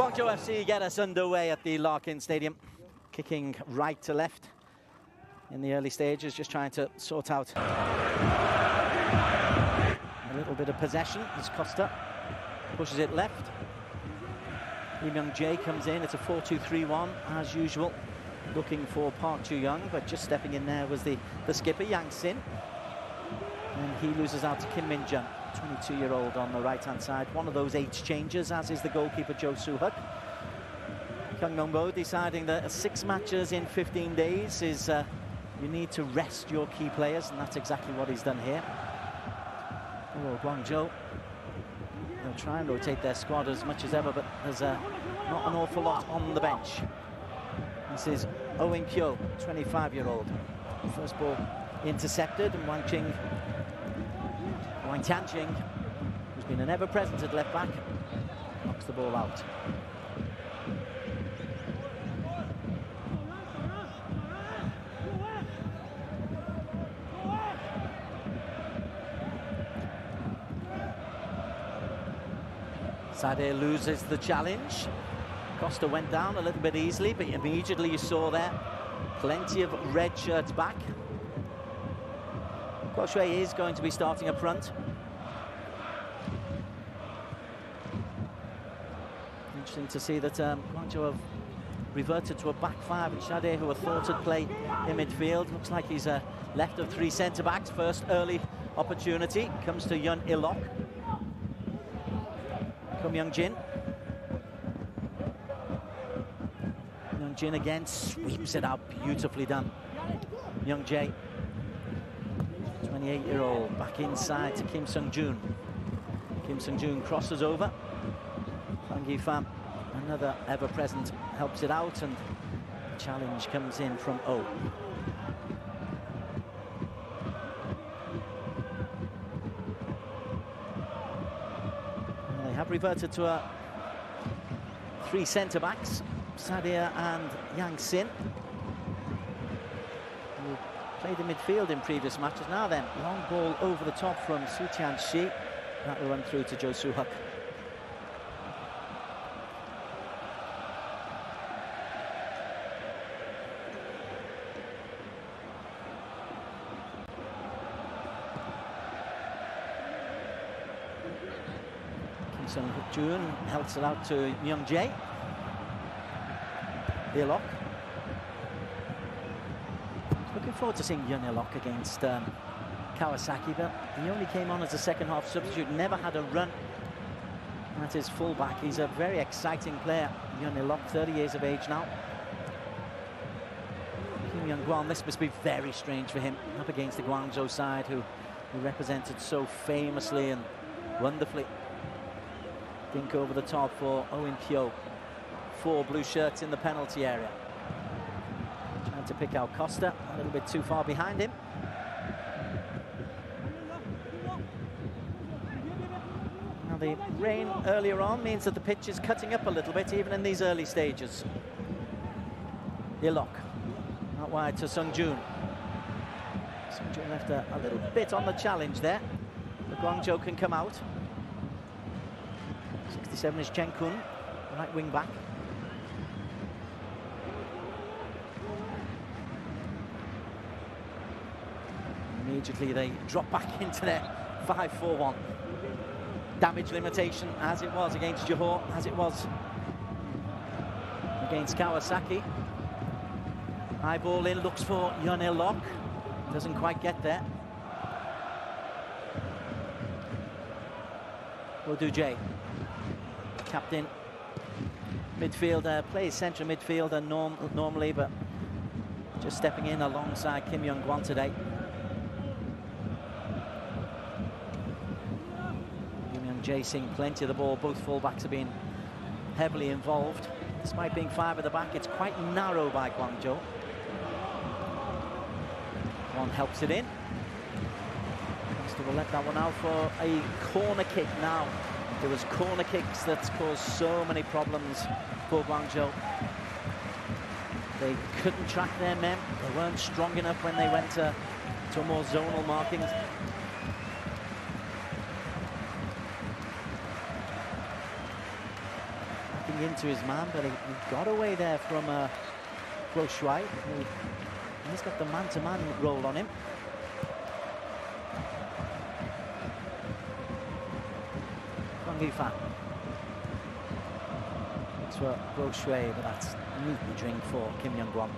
Guangzhou FC get us underway at the Larkin Stadium, kicking right to left in the early stages, just trying to sort out a little bit of possession as Costa pushes it left. Kim Young-jae comes in. It's a 4-2-3-1 as usual, looking for Park Ju-young, but just stepping in there was the skipper Yang Sin, and he loses out to Kim Min-jun, 22-year-old on the right-hand side. One of those 8 changes, as is the goalkeeper Jo Soo-huk. Kang Myung-bo deciding that 6 matches in 15 days is you need to rest your key players, and that's exactly what he's done here. Oh, Guangzhou, they'll try and rotate their squad as much as ever, but there's not an awful lot on the bench. This is Oh In-kyo, 25-year-old. First ball intercepted, and Wang Tianqing, who's been an ever-present at left-back, knocks the ball out. Sade loses the challenge. Costa went down a little bit easily, but immediately you saw there plenty of red shirts back. Guo Shui is going to be starting up front. Interesting to see that Guangzhou have reverted to a back 5, and Sade, who are thought to play in midfield, looks like he's left of 3 centre-backs. First early opportunity comes to Yun Il-lok. Kim Young-jin. Young-jin again sweeps it out, beautifully done. Young-jae, 28-year-old, back inside to Kim Sung-joon. Kim Sung-joon crosses over. Fang Yi-fan, another ever-present, helps it out, and the challenge comes in from Oh. Have reverted to a 3 centre-backs, Sadia and Yang Sin, who played in midfield in previous matches. Now then, long ball over the top from Su Tian-shi. That will run through to Jo Soo-huk. Sung-joon helps it out to Young-jae. Il-lok. Looking forward to seeing Yun Il-lok against Kawasaki, but he only came on as a second-half substitute, never had a run at his full-back. He's a very exciting player, Yun Il-lok, 30 years of age now. Kim Young-gwan, this must be very strange for him, up against the Guangzhou side, who represented so famously and wonderfully. Dink over the top for Oh In-kyo. 4 blue shirts in the penalty area. Trying to pick out Costa, a little bit too far behind him. Now the rain earlier on means that the pitch is cutting up a little bit, even in these early stages. Il-lok, out wide to Sung-joon. Sung-joon left a little bit on the challenge there. The Guangzhou can come out. 67 is Chen Kun, right wing back. Immediately they drop back into their 5-4-1. Damage limitation, as it was against Johor, as it was against Kawasaki. High ball in, looks for Yun Il-lok, doesn't quite get there. Odu-jae, captain, midfielder, plays central midfielder normally, but just stepping in alongside Kim Young-gwan today. Kim Young-jae seeing plenty of the ball. Both fullbacks have been heavily involved. Despite being 5 at the back, it's quite narrow by Guangzhou. One helps it in. We'll let that one out for a corner kick now. There was corner kicks that's caused so many problems for Guangzhou. They couldn't track their men. They weren't strong enough when they went to more zonal markings. into his man, but he got away there from Guo Shui. He's got the man-to-man role on him. Fan. It's for Guo Shui, but that's neat drink for Kim Young-gwon.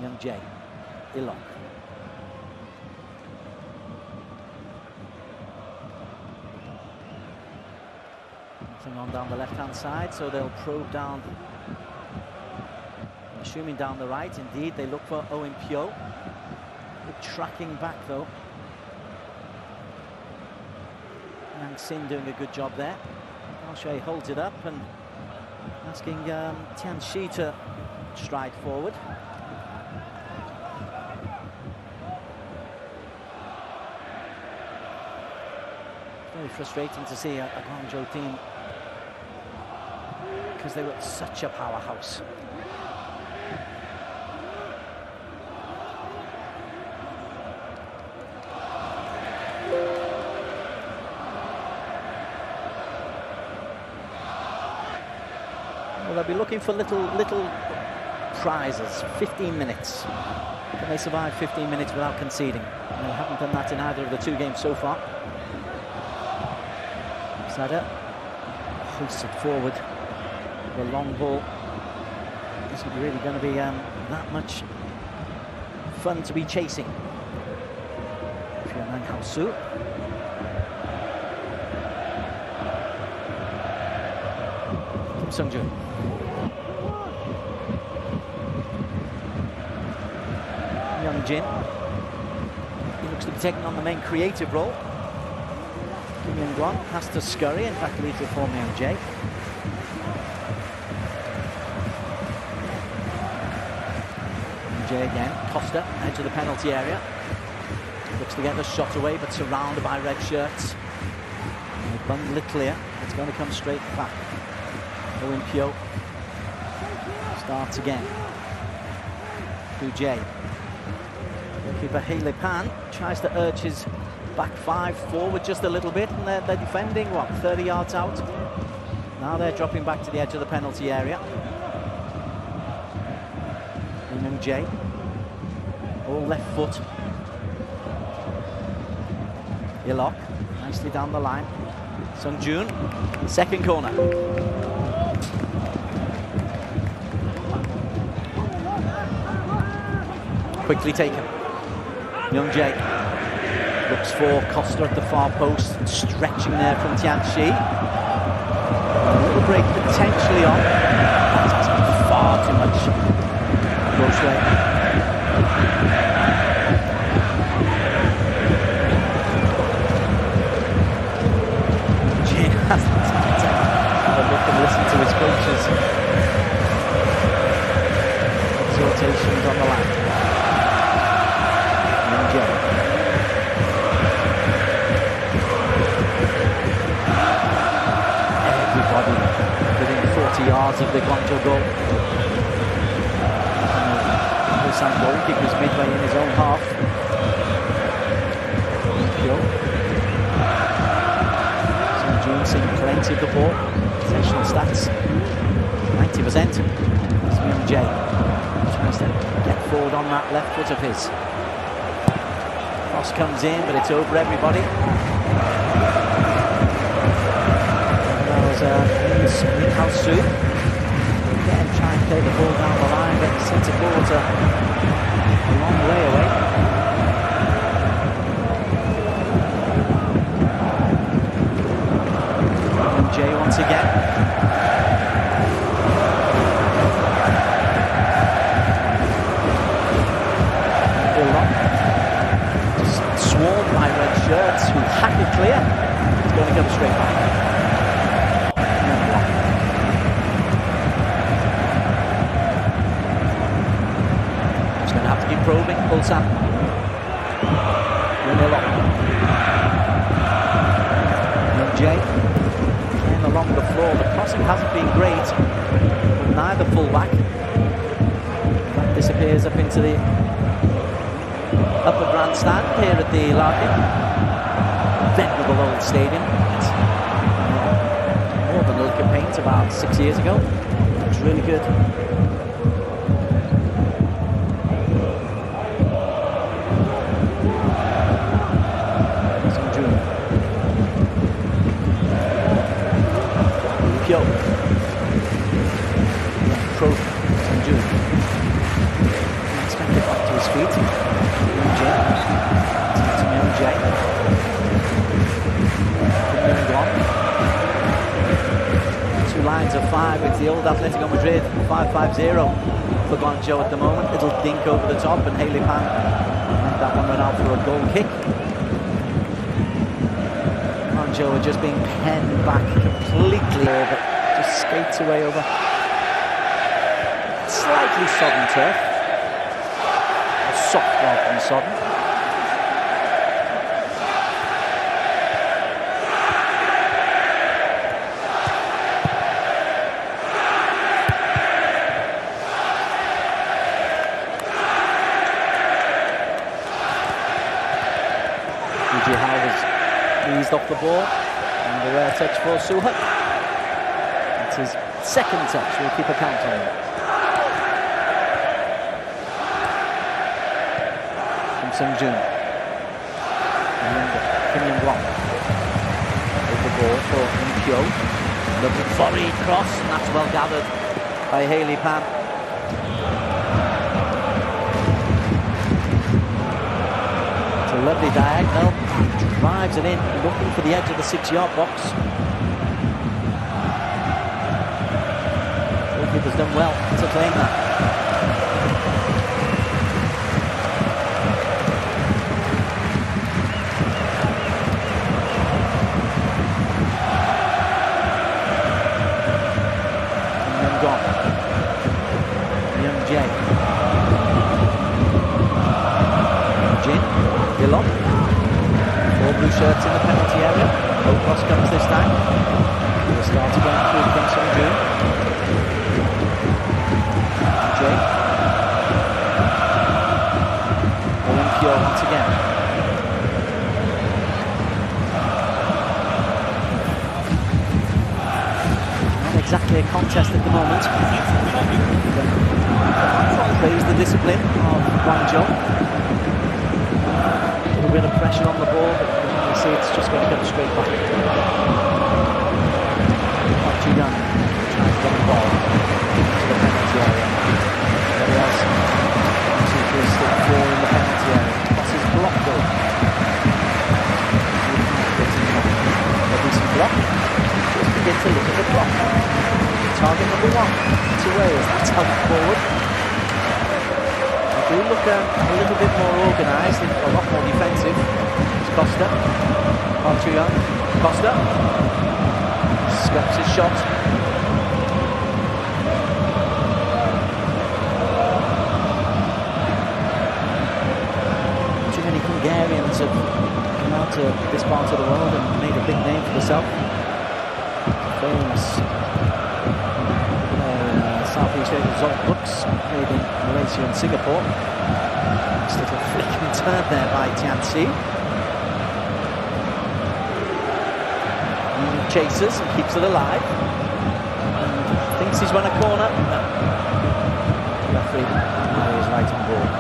Young Jae, Ilok. Nothing on down the left-hand side, so they'll probe down. Assuming down the right, indeed, they look for Owen Pyo. Good tracking back, though. Yang Sin doing a good job there. Guo Shui holds it up and asking Tian Shi to stride forward. Very frustrating to see a Guangzhou team because they were such a powerhouse. Well, they'll be looking for little prizes. 15 minutes. Can they survive 15 minutes without conceding? And they haven't done that in either of the two games so far. Sada hoists it forward. The long ball isn't really going to be that much fun to be chasing. If you're Nang Hao Su. Kim Sung-jun. Young Jin. He looks to be taking on the main creative role. Kim Young-gwon has to scurry, in fact leaves it for Myung Jae. Myung Jae again, Costa, edge of the penalty area. Looks to get the shot away, but surrounded by red shirts. And they bundle it clear. It's going to come straight back. Owen Pyo starts again. Gu Jae. Goalkeeper Hei Le Pan tries to urge his back five forward just a little bit, and they're defending, 30 yards out. Now they're dropping back to the edge of the penalty area. Myung Jae, all left foot. Ilok, nicely down the line. Sung-jun, second corner. Quickly taken. Myung Jae looks for Costa at the far post, stretching there from Tian Shi. A little break potentially on. That's far too much. Guo Shui. Jin has to have a look and listen to his coaches. Exhortations on the line. Myung Jae. Within 40 yards of the Guangzhou goal. Ulsan goalkeeper midway in his own half. Sung-jun seeing plenty of the ball. Possession stats 90%. It's Myung Jae tries to get forward on that left foot of his. Cross comes in, but it's over everybody. Nang-hao Su again trying to play the ball down the line, but centre forwards a long way away. Myung Jae once again. Just swarmed by red shirts who hack it clear. It's going to come straight back. Probing, Ulsan. Myung Jae again along the floor. The crossing hasn't been great from neither fullback. That disappears up into the upper grandstand here at the Larkin. Venerable old stadium. event about 6 years ago. It was really good. Lines of 5, it's the old Atletico Madrid 5-5-0 for Guangzhou at the moment. Little dink over the top and Haley Pan let that one run out for a goal kick. Guangzhou are just being penned back completely over, just skates away over slightly sodden turf, or soft rather than sodden. Eased off the ball and a rare touch for Suhat. It's his second touch, we'll keep a count on him. From Seung-jun. Kim Young-won. With the ball for Im-kyo. Looking forward cross, and that's well gathered by Haley Pan. It's a lovely diagonal. Drives it in, looking for the edge of the 6-yard box. Goalkeeper's done well to claim that. And then gone. Young Jay. Jin, Gillon. All blue shirts in the penalty area. Low cross comes this time. We'll start again through from Seung-jun. Jay. Im-kyo once again. Not exactly a contest at the moment. Praise the discipline of Guangzhou. A bit of pressure on the ball, but you see it's just going to come straight back. Not too young. Trying to get the ball into the penalty area. Everybody else seems to stick 4 in the penalty area. Pass is blocked though. There'll be some block. Just begin to look at the block. Target number 1. It's away as that's helped forward. Do look a little bit more organised and a lot more defensive. It's Costa. Far too young. Costa. Scups his shot. Too many Hungarians have come out to this part of the world and made a big name for themselves. Famous Southeast Asian result books made in Malaysia and Singapore. Nice little flick and turn there by Tianxi. Chases and keeps it alive. And thinks he's run a corner. No. The referee is right on board.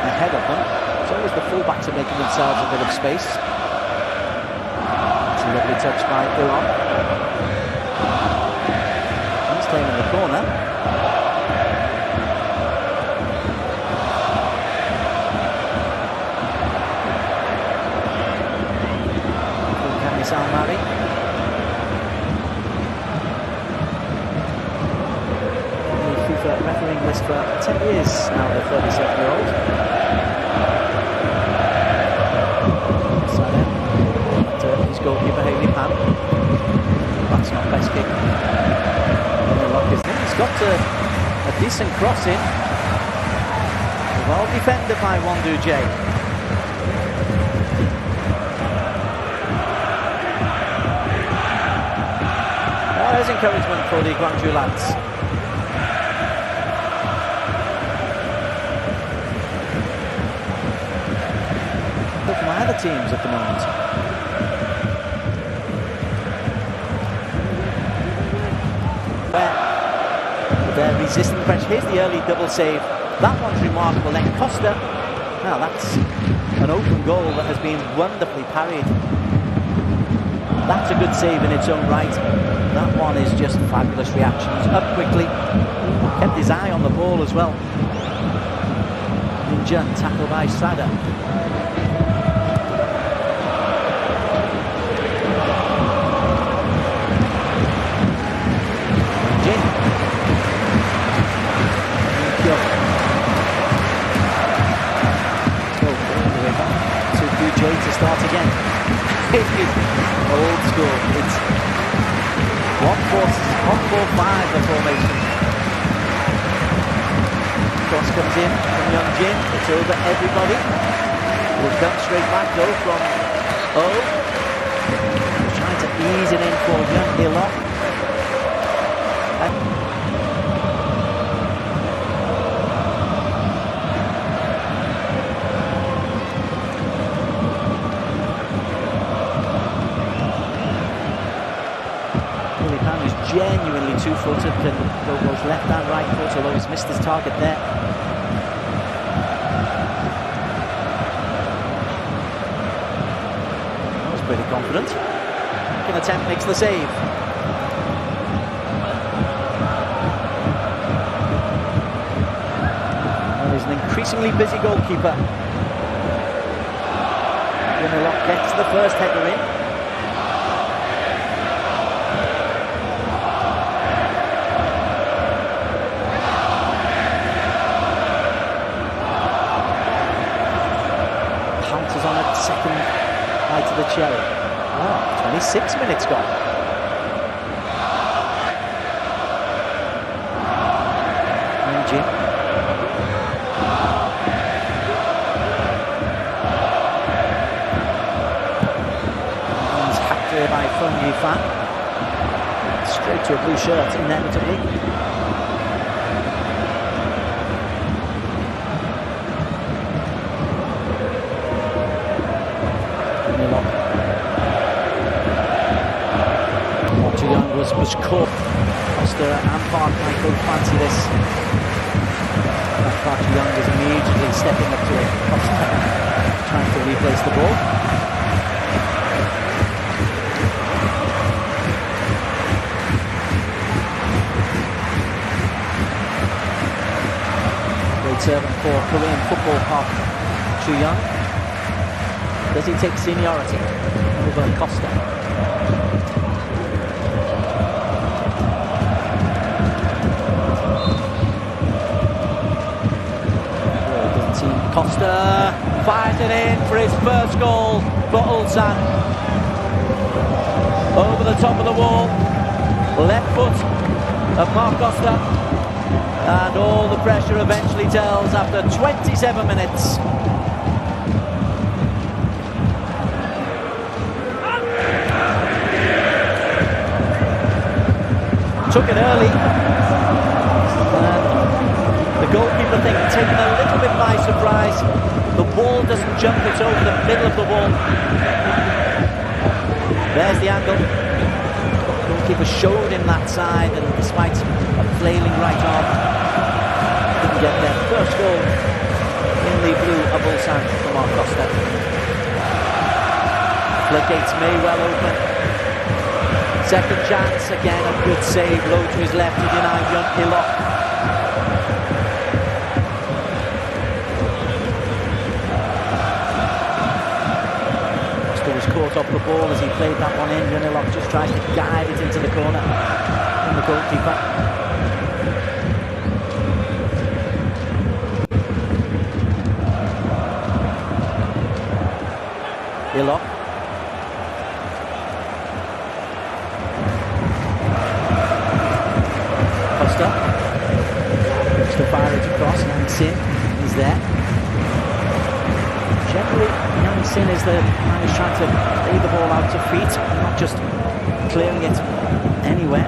Ahead of them. It's always the fullbacks are making themselves a bit of space. It's a lovely touch by Iran. He's claiming the corner. Kamis Al-Mari. FIFA refereeing list for 10 years now, the 37-year-old. His goalkeeper Haley Pan. That's not best kick. He's got a decent cross in. Well defended by Wondu J. there's encouragement for the Guangzhou lads. Look at my other teams at the moment. They're resisting the pressure. Here's the early double save. That one's remarkable. Then Costa. Now that's an open goal that has been wonderfully parried. That's a good save in its own right. That one is just fabulous reactions. Up quickly. Kept his eye on the ball as well. Brand tackled by Sada. To start again. Old school. It's 1-4-5 the formation. Cross comes in from Young Jin. It's over everybody. Will come straight back though from O. Trying to ease it in for Young Hillock. Genuinely two-footed, can go both left and right foot, although he's missed his target there. That was pretty confident. Second attempt makes the save. Well, he's an increasingly busy goalkeeper. Hillock gets the first header in. On a second bite of the cherry. Wow, 26 minutes gone. And Jim. He's hacked there by Feng Yifan. Straight to a blue shirt, inevitably. Was caught. Costa and Park might both fancy this. Park Young is immediately stepping up to it. Costa trying to replace the ball. Great servant for Korean football, Park Chu-young. Does he take seniority over Costa? Costa fires it in for his first goal for Ulsan. Over the top of the wall, left foot of Mark Costa, and all the pressure eventually tells after 27 minutes. Took it early. The goalkeeper taken a little bit by surprise. The ball doesn't jump, it's over the middle of the wall. There's the angle. The goalkeeper showed him that side, and despite a flailing right arm, didn't get there. First goal in the blue of Ulsan from Mark Costa. Floodgates may well open. Second chance, again a good save, low to his left to deny Young Hillock. Caught off the ball as he played that one in. Hillock just tries to guide it into the corner from the goalkeeper. Hillock. Costa. Looks to fire it across. Yang Sin is there. Generally, Yang Sin is the man who's trying to play the ball out to feet, not just clearing it anywhere.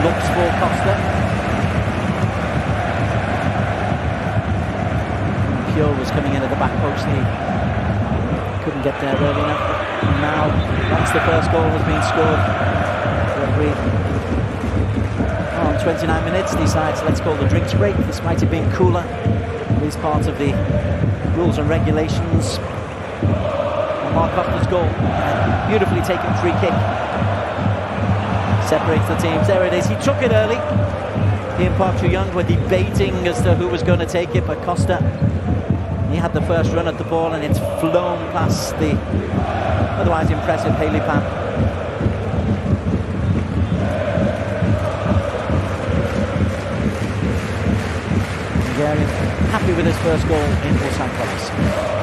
looks for Costa. Pure was coming in at the back post. He couldn't get there early enough. And now, once the first goal has been scored, the referee on 29 minutes decides let's call the drinks break. This might have been cooler. These parts of the rules and regulations. And Mark Costa's goal, beautifully taken free kick, separates the teams. There it is. He took it early. He and Park Chu-young were debating as to who was going to take it, but Costa, he had the first run at the ball and it's flown past the otherwise impressive Haley Pan. Hungarian happy with his first goal in Ulsan Hyundai.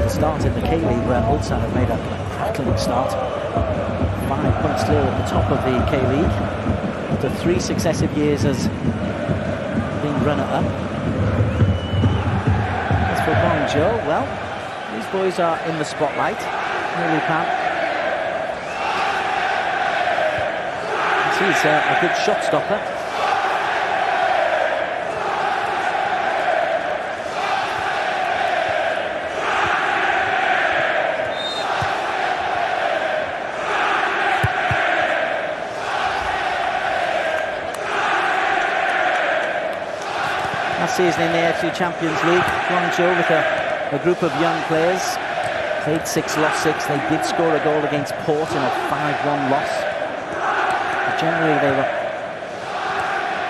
Start in the K-League where Ulsan have made a crackling start. 5 points clear at the top of the K-League after 3 successive years as being runner-up. As for Guangzhou, well, these boys are in the spotlight. Really Pan. He's a good shot stopper. Last season in the AFC Champions League, Guangzhou with a group of young players played 6, lost 6. They did score a goal against Port in a 5-1 loss. But generally they were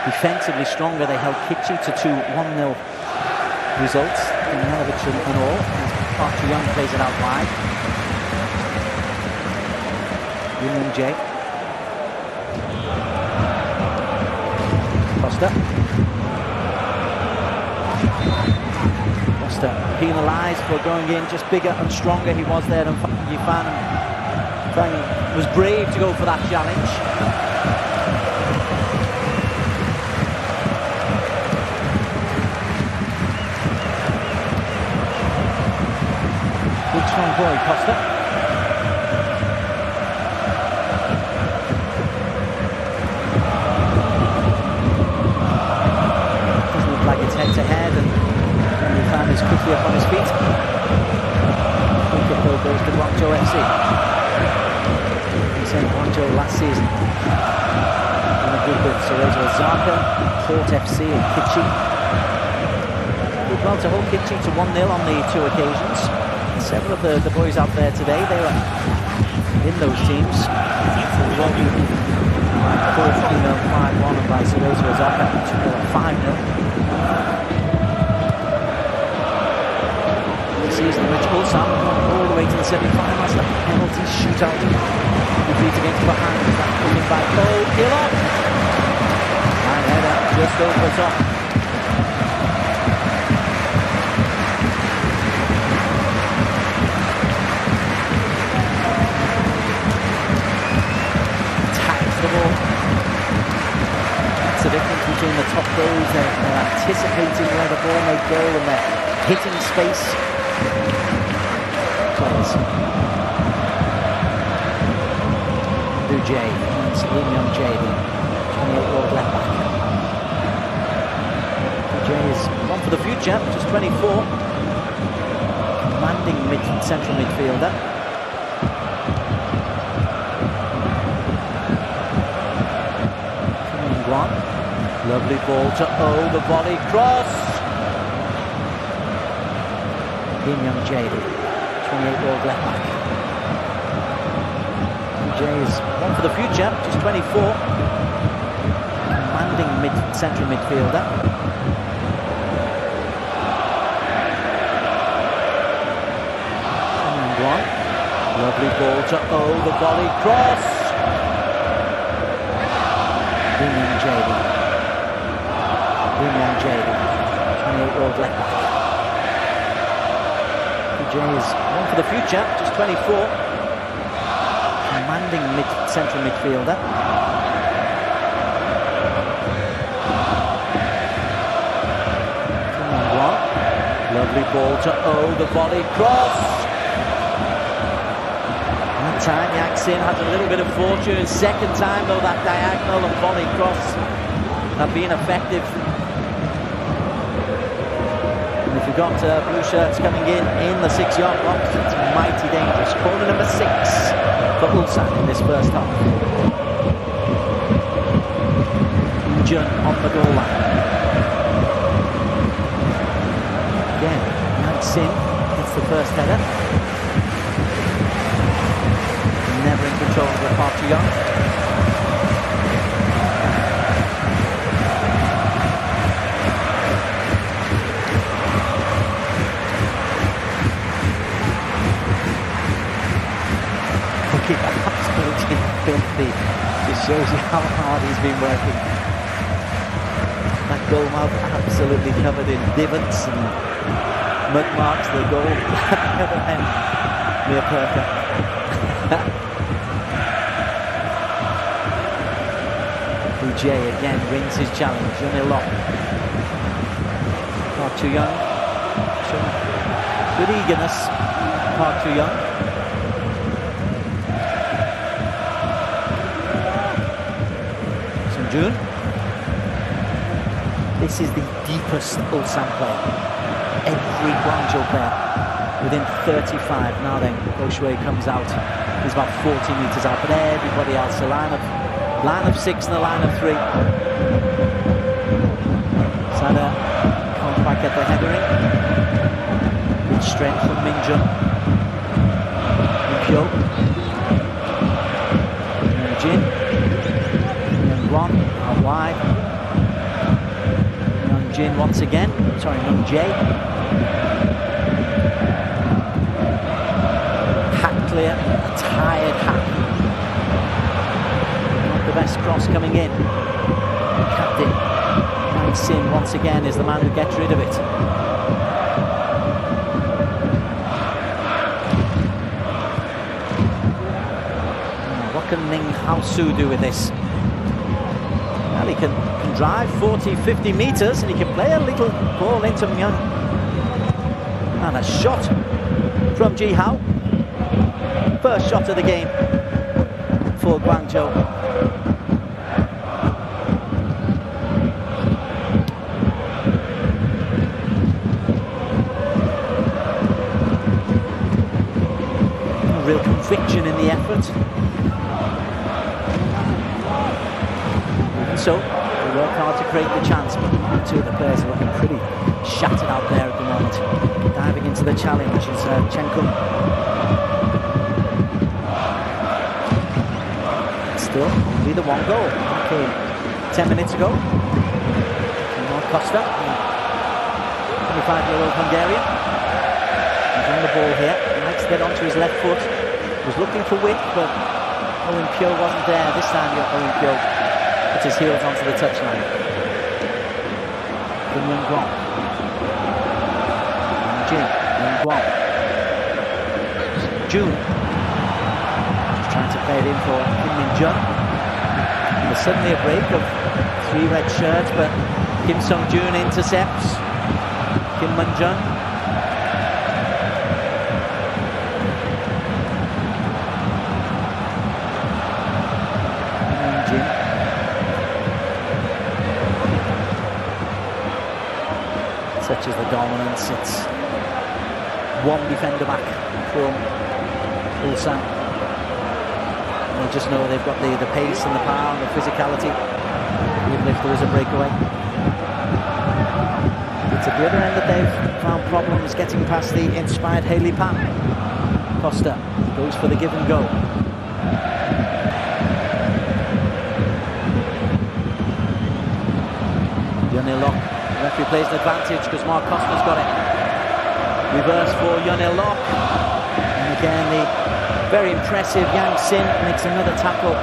defensively stronger. They held Kitchi to 2 1-0 results. Danielevich and all. Park Chu-young plays it out wide. William J. Costa. Costa penalised for going in just bigger and stronger. He was there, and Yifan was brave to go for that challenge. Good strong boy, Costa. Doesn't look like it's head-to-head, and Yifan is quickly up on his feet. Free kick though goes to Guangzhou FC. He sent Guangzhou last season in a group with Cerezo Osaka, Port FC and Kitchi. Did well to hold Kitchi to 1-0 on the 2 occasions. Several of the boys out there today, they were in those teams. By 4-3-0, 5-1, and by Cerezo Osaka 5-0. Season in which Ulsan all the way to the semi-finals, the penalty shootout defeat against Bahrain. That coming by Gillock. And header just over the top. Taps the ball. That's the difference between the top goals. They're anticipating where the ball may go and they're hitting space. Players. Du J and Lim Young J, the 28-year-old left back. Du J is one for the future, just 24. Commanding central midfielder. Guan. Lovely ball to O, the volley cross. Lim Young J, the 28-year-old left back. J is one for the future, just 24. Commanding central midfielder. Guan. Lovely ball to O, the volley cross. Lim Young J, the 28-year-old left back. J is one for the future, just 24. Commanding central midfielder. Guan. ball to O, the volley cross. That time Yang-sin has a little bit of fortune. Second time though, that diagonal and volley cross have been effective. And if you've got blue shirts coming in the 6-yard box, it's mighty dangerous. Corner number 6 for Ulsan in this first half. Jun on the goal line. Again, Yang-sin gets the first header. Never in control of the Park Ji-young. Absolutely filthy. Just shows you how hard he's been working. That goal mouth absolutely covered in divots and mud marks. The goal at the other end near perfect. Jay again wins his challenge. Yunil-lok. Park Ji-young showing good eagerness. Park Ji-young. June. This is the deepest Ulsan player. Every Guangzhou player within 35. Now then, Oshway comes out. He's about 40 meters out, but everybody else, a line of 6 and a line of 3. Sada comes back at the headering. Good strength from Minjun. Pyo. Jin. One out wide. Young Jin once again. Sorry, Young Jae. Hat clear. A tired hat. Not the best cross coming in. Captain Yang-sin once again is the man who gets rid of it. What can Ning Hao-su do with this? He can drive 40, 50 meters and he can play a little ball into Myung. And a shot from Ji Hao. First shot of the game for Guangzhou. Real conviction in the effort. So, they work hard to create the chance, but two of the players are looking pretty shattered out there at the moment. Diving into the challenge is Chenkun. Still, only the one goal. Okay, 10 minutes ago. Costa, 25-year-old Hungarian. He's on the ball here. He likes to get onto his left foot. Was looking for width, but Owen Pyo wasn't there. This time, Owen Pyo puts his heels onto the touchline. Kim Young-gwon. Jin Young-gwon. June. Just trying to play it in for Kim Min-jun. There's suddenly a break of 3 red shirts, but Kim Sung-jun intercepts Kim Min-jun. Such as the dominance, it's one defender back from Ulsan. And they just know they've got the pace and the power and the physicality, even if there is a breakaway. It's at the other end that they've found problems getting past the inspired Haley Pan. Costa goes for the give and go. Yunil-lok. Referee plays an advantage because Mark Costa's got it. Reverse for Yunil-lok. And again, the very impressive Yang-sin makes another tackle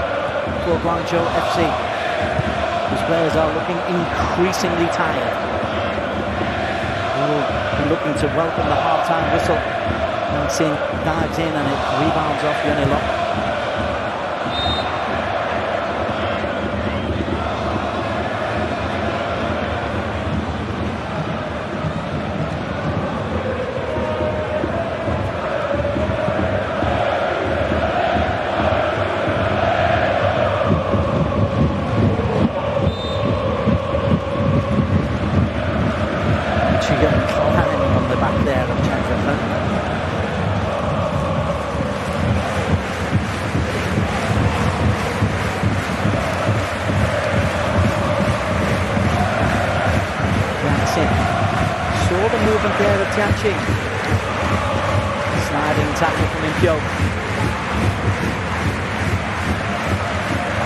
for Guangzhou FC. These players are looking increasingly tired. They will be looking to welcome the half-time whistle. Yang-sin dives in and it rebounds off Yunil-lok. Tianqing. Sliding tackle from Impyo.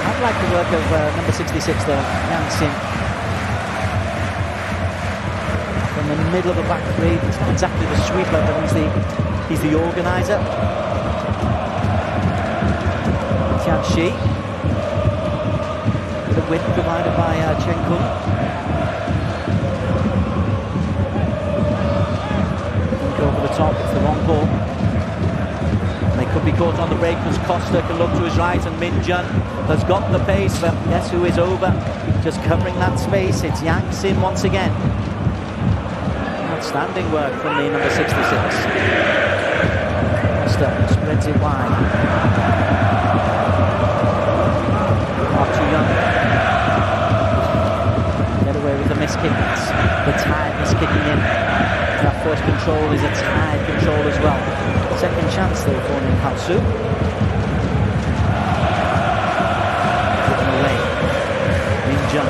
I like the work of number 66 though, Yang Sin. From the middle of the back three, he's not exactly the sweeper, but he's the organiser. Tianxi. The width provided by Chen Kung. Over the top, it's the wrong ball. And they could be caught on the break because Costa can look to his right and Min Jun has got the pace, but guess who is over? Just covering that space, it's Yang Sin once again. Outstanding work from the number 66. Costa spreads it wide. Far too young. Get away with the miss kick. The tide is kicking in. That first control is a tide control as well. Second chance though for Ninkatsu. Given away. Min Jun.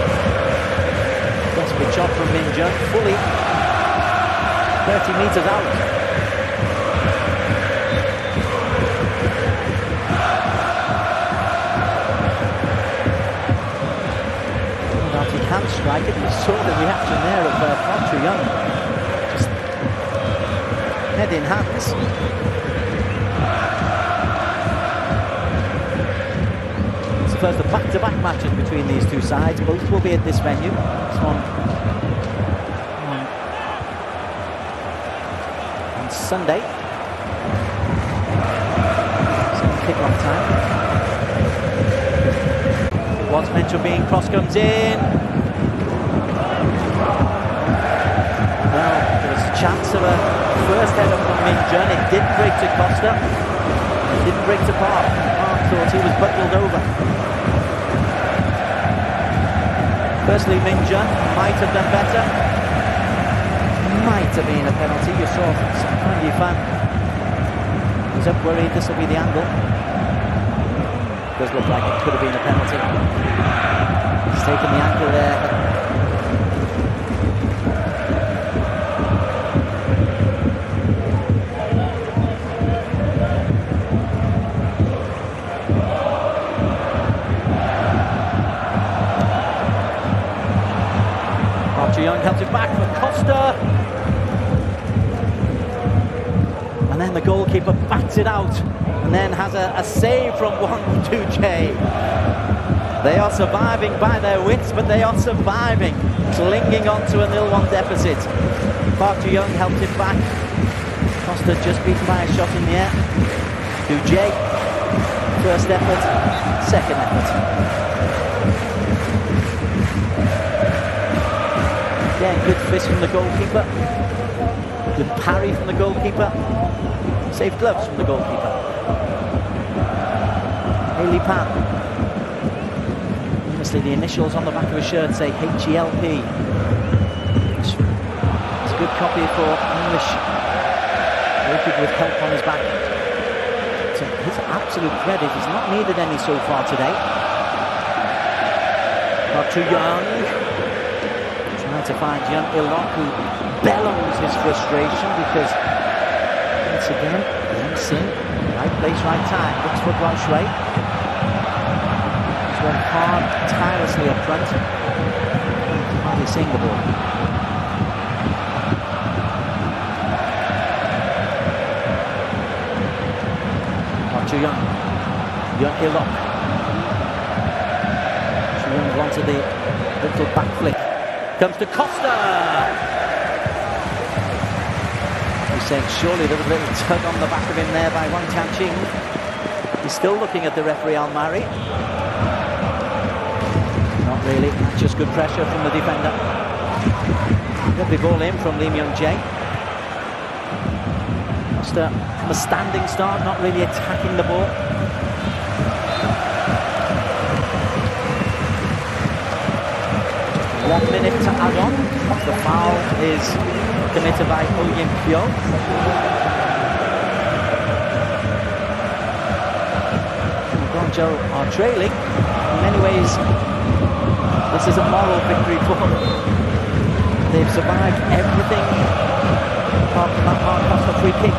Desperate shot from Min Jun. Fully 30 metres out. No doubt he can strike it. We saw the reaction there of Park Chu-young. Just head in hands. It's the first of back-to-back matches between these two sides. Both will be at this venue. This one on Sunday. Some kick-off time. What's meant to be cross comes in. Well, there was a chance of a first header from Min Jun. It didn't break to Costa. It didn't break to Park. Park thought he was buckled over. Firstly, Min Jun might have done better. Might have been a penalty. You saw some friendly fan. He's up worried this will be the angle. Does look like it could have been a penalty. He's taken the angle there. Young helps it back for Costa. And then the goalkeeper bats it out and then has a save from Wang Tujie. They are surviving by their wits, but they are surviving, clinging on to a 0-1 deficit. Park Ji-young helped it back. Costa just beaten by a shot in the air. Tujie, first effort, second effort. Again, good fist from the goalkeeper. Good parry from the goalkeeper. Safe gloves from the goalkeeper. Haley Pan. Obviously the initials on the back of his shirt say H-E-L-P. It's a good copy for English. Wicked with help on his back. So his absolute credit is not needed any so far today. Not too young. To find Young Il-lok, who bellows his frustration because once again Yang Sin, right place, right time, looks for Guang Shui. He's worked hard, tirelessly up front, hardly seeing the ball. Park Chu-young, Young Il-lok. Chu-young wanted the little back flick. Comes to Costa. He's saying surely there was a little tug on the back of him there by Wang Tianqing. He's still looking at the referee Al-Mari. Not really, just good pressure from the defender. Lovely ball in from Lee Myung-jae. Costa from a standing start, not really attacking the ball. 1 minute to add on. The foul is committed by Oh Yin-pyo. Guangzhou are trailing. In many ways, this is a moral victory for them. They've survived everything Park free kick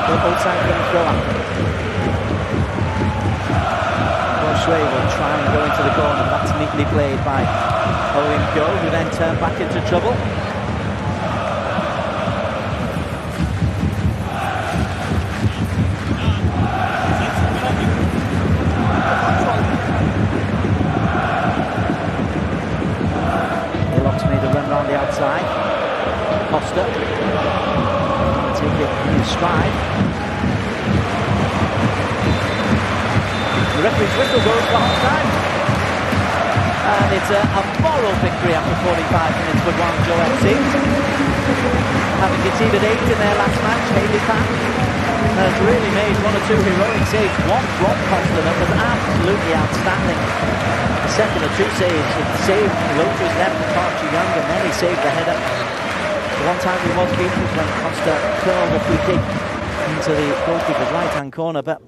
that Ulsan can throw up. Shui will try and go into the corner. That's neatly played by Owen Kyo, who then turned back into trouble. Hillock's made a run round the outside. Costa take it in his stride. The referee's whistle goes for half-time. And it's a moral victory after 45 minutes for Guangzhou FC. Having conceded 8 in their last match, Haley Pan has really made 1 or 2 heroic saves. One from Costa that was absolutely outstanding. The second or 2 saves, it saved Lotu's left and Park Ji-young, and then he saved the header. The one time he was beaten was when Costa curled a free kick into the goalkeeper's right-hand corner. But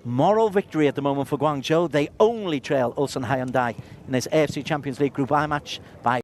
moral victory at the moment for Guangzhou. They only trail Ulsan Hyundai in this AFC Champions League Group I match by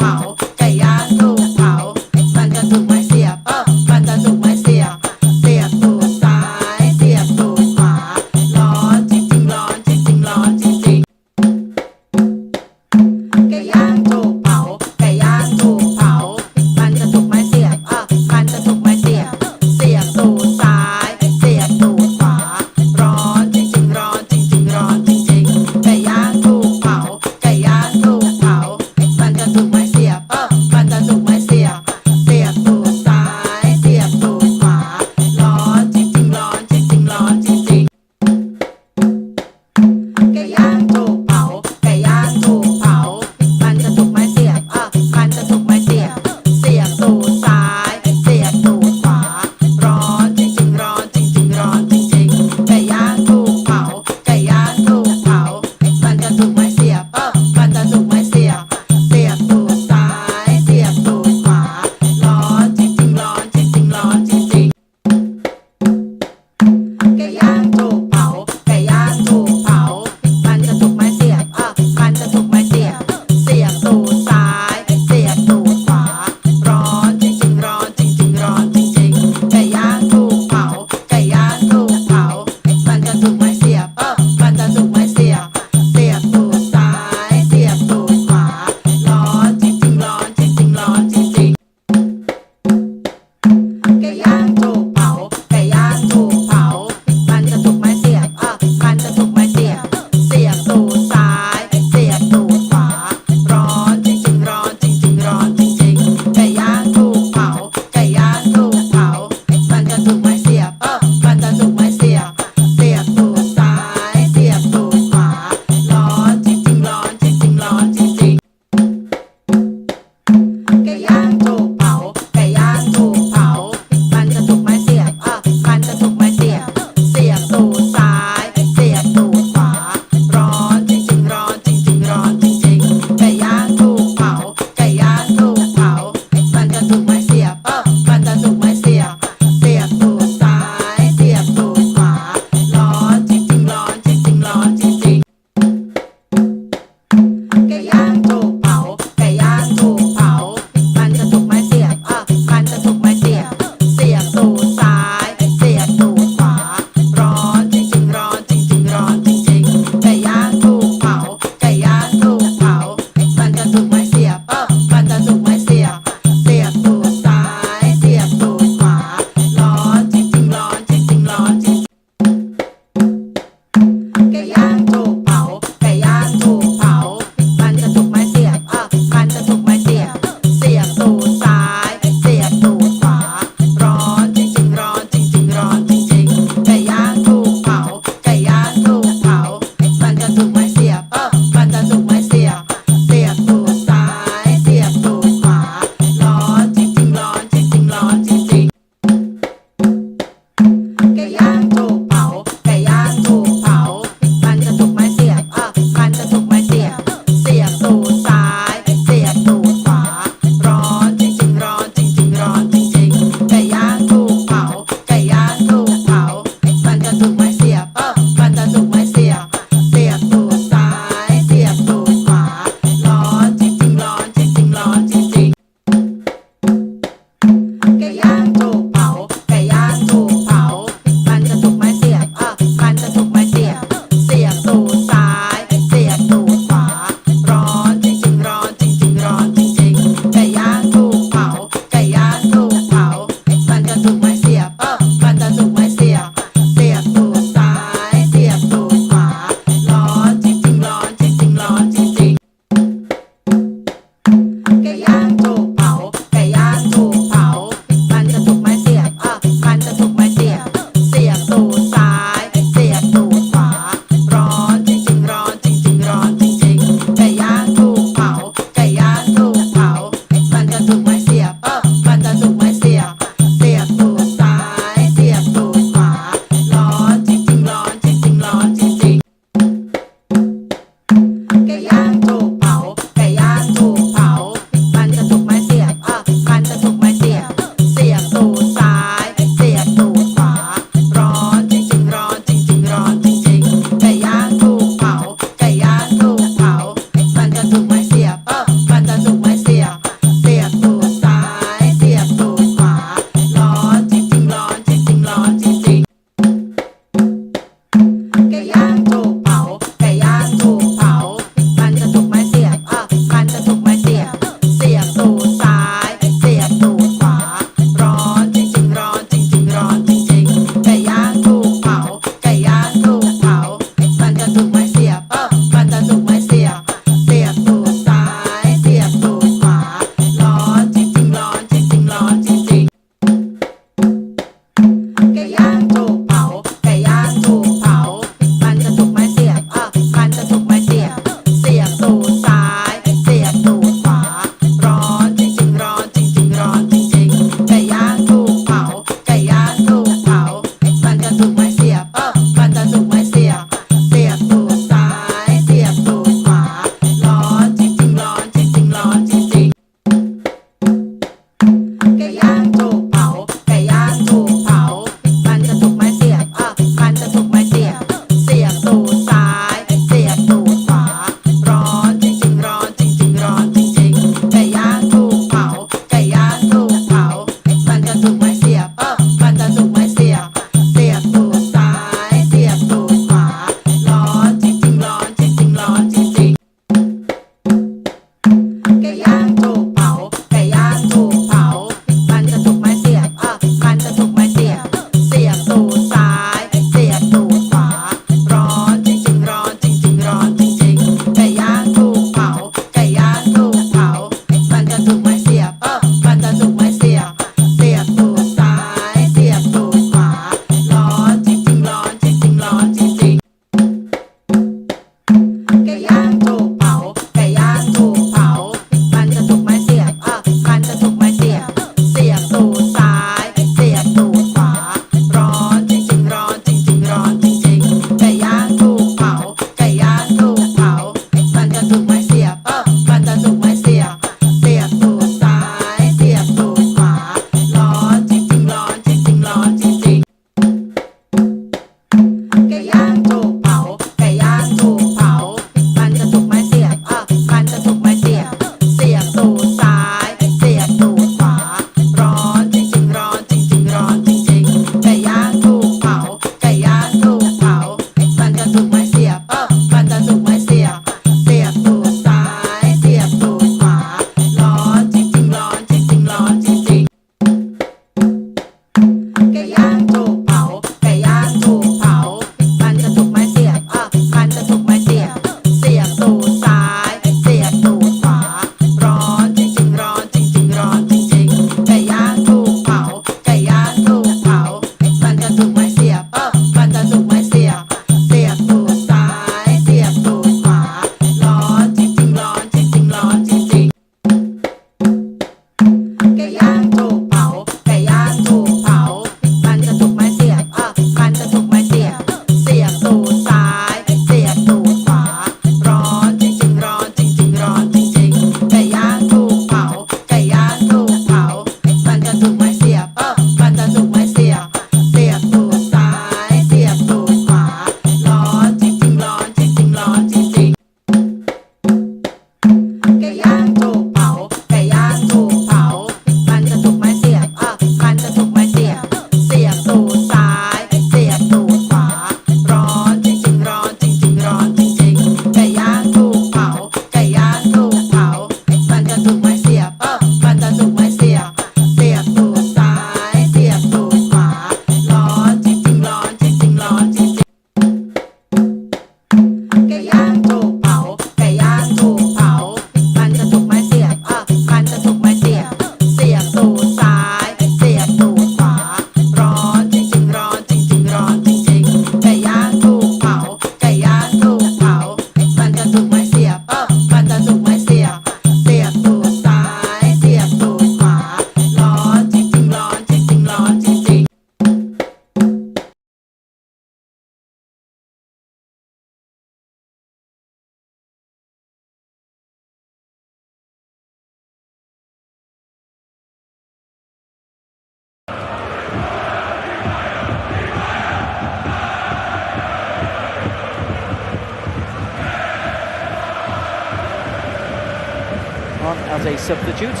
on as a substitute.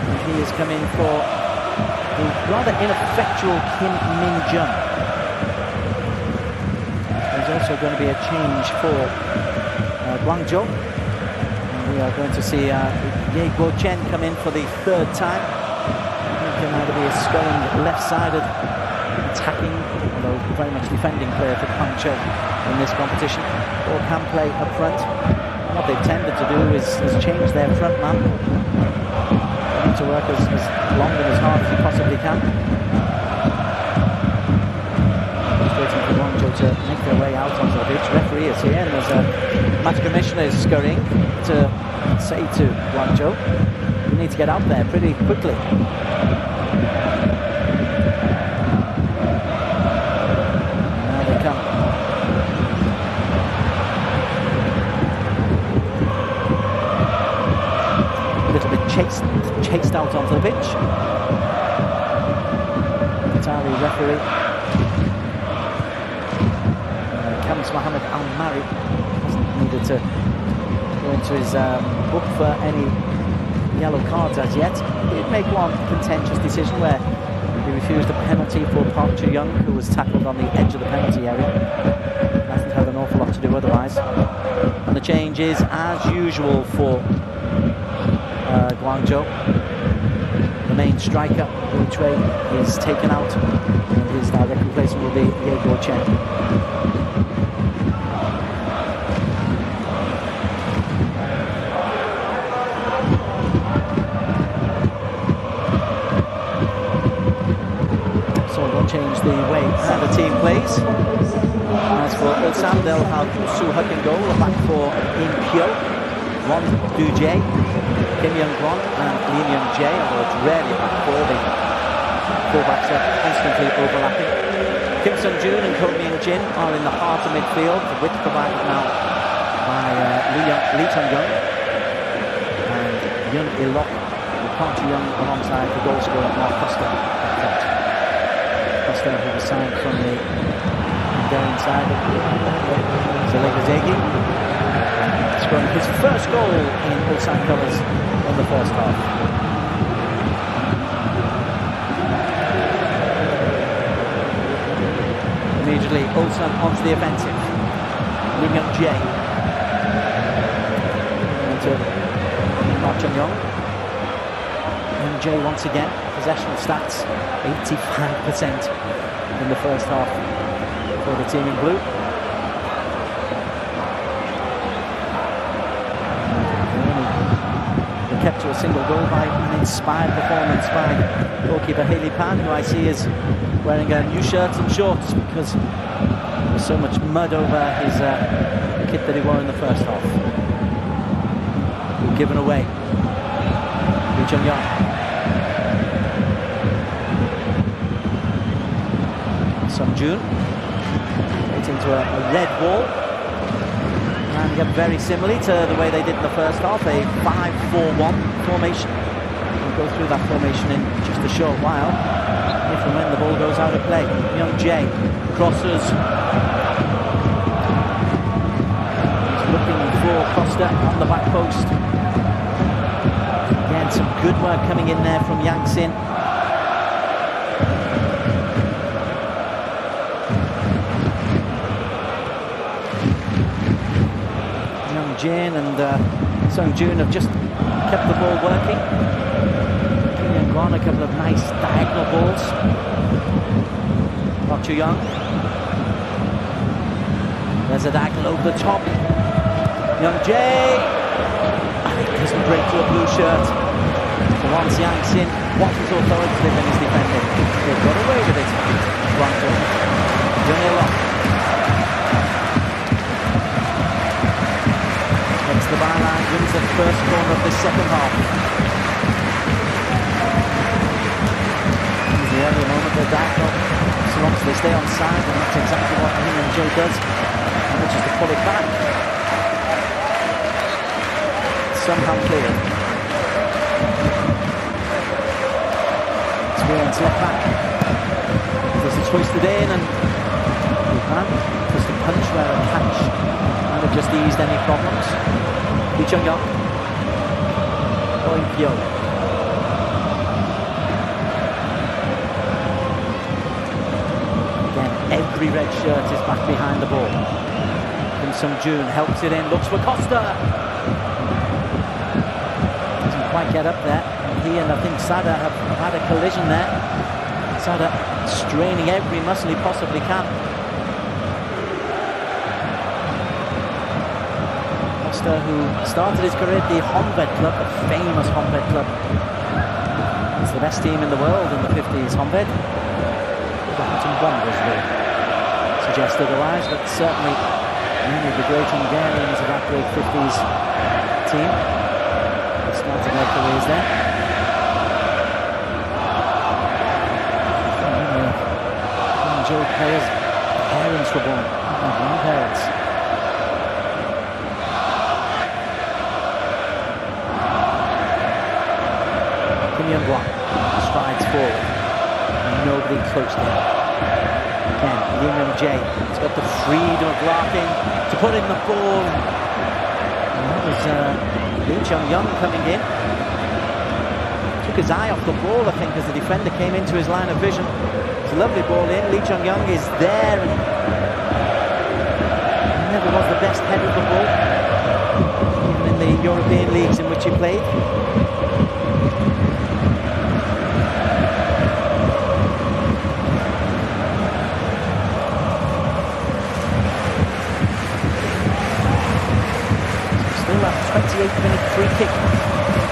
And he is coming for the rather ineffectual Kim Min-jung. There's also going to be a change for Guangzhou. And we are going to see Ye Guo-chen come in for the third time. He can either be a sculling left-sided attacking, although very much defending player for Guangzhou in this competition, or can play up front. And what they've tended to do is change their front man. They need to work as long and as hard as he possibly can. Just waiting for Guangzhou to make their way out onto the pitch. Referee is here, and there's a match commissioner is scurrying to say to Guangzhou, you need to get out there pretty quickly. Chased out onto the pitch. Qatari referee comes Mohammed Al-Mari. Hasn't needed to go into his book for any yellow cards as yet. He did make one contentious decision where he refused a penalty for Park Ju-young, who was tackled on the edge of the penalty area. Hasn't had an awful lot to do otherwise. And the change is, as usual, for Guangzhou. The main striker, Wu Chui, is taken out, and his direct replacement will be Ye Guo-chen. So we'll change the way how the team plays. As for Ulsan, they'll have Su Huk in goal, a back for In Pyo, Won Du-jae, Kim Young-kwon and Lee Myung-jae, although it's rarely a back four. The fullbacks are constantly overlapping. Kim Sung-joon and Ko Myung-jin are in the heart of midfield, the width provided now by Lee Chun-young and Yoon Il-lok, with Park Ju-young alongside the goal scorer Mark Costa. Costa, who was signed from the Hungarian side of Zalewski, scoring his first goal in Ulsan colours in the first half. Immediately, Ulsan onto the offensive. Lee Myung-jae into Park Chung-young. Myung-jae once again, possession stats 85% in the first half for the team in blue. Kept to a single goal by an inspired performance by goalkeeper Haley Pan, who I see is wearing new shirts and shorts because there was so much mud over his kit that he wore in the first half. Given away. Lee Chung-young. Sung-joon waiting to a red ball. And very similarly to the way they did in the first half, a 5-4-1 formation. We'll go through that formation in just a short while, if and when the ball goes out of play. Myung-jae crosses. He's looking for Costa on the back post. Again, some good work coming in there from Yang Sin. Jin and Sung-joon have just kept the ball working. Kim Young-kwon, a couple of nice diagonal balls. Park Ju-young. There's a diagonal over the top. Myung-jae. It doesn't break to a blue shirt. For once, Yang Sin wasn't authoritative in his defending. They got away with it. Guangzhou. Young Il-lok. The byline wins the first corner of the second half. This is the early moment of diagonal. So long as they stay on side, and that's exactly what Myung-jae does, and which is to pull it back. Somehow cleared. Experience left back. Just twisted in, and just a punch where a catch might have just eased any problems. Lee Chung-young. Going Pyo. Again, every red shirt is back behind the ball. Kim Sung-joon helps it in, looks for Costa. Doesn't quite get up there. And he and I think Sada have had a collision there. Sada straining every muscle he possibly can. Costa, who started his career at the Honved club, the famous Honved club. It's the best team in the world in the 50s, Honved. Some bombers will suggest otherwise, but certainly many of the great Hungarians of that great 50s team started their careers there. Guangzhou players' parents were born, not grandparents. Kim Young-won strides forward. Nobody close there. Again, Lim Young-jae has got the freedom of blocking to put in the ball. And that was Lee Chung-young coming in. Took his eye off the ball, I think, as the defender came into his line of vision. It's a lovely ball in. Lee Chung-young is there, and he never was the best header of the ball, even in the European leagues in which he played. Still a 28-minute free kick.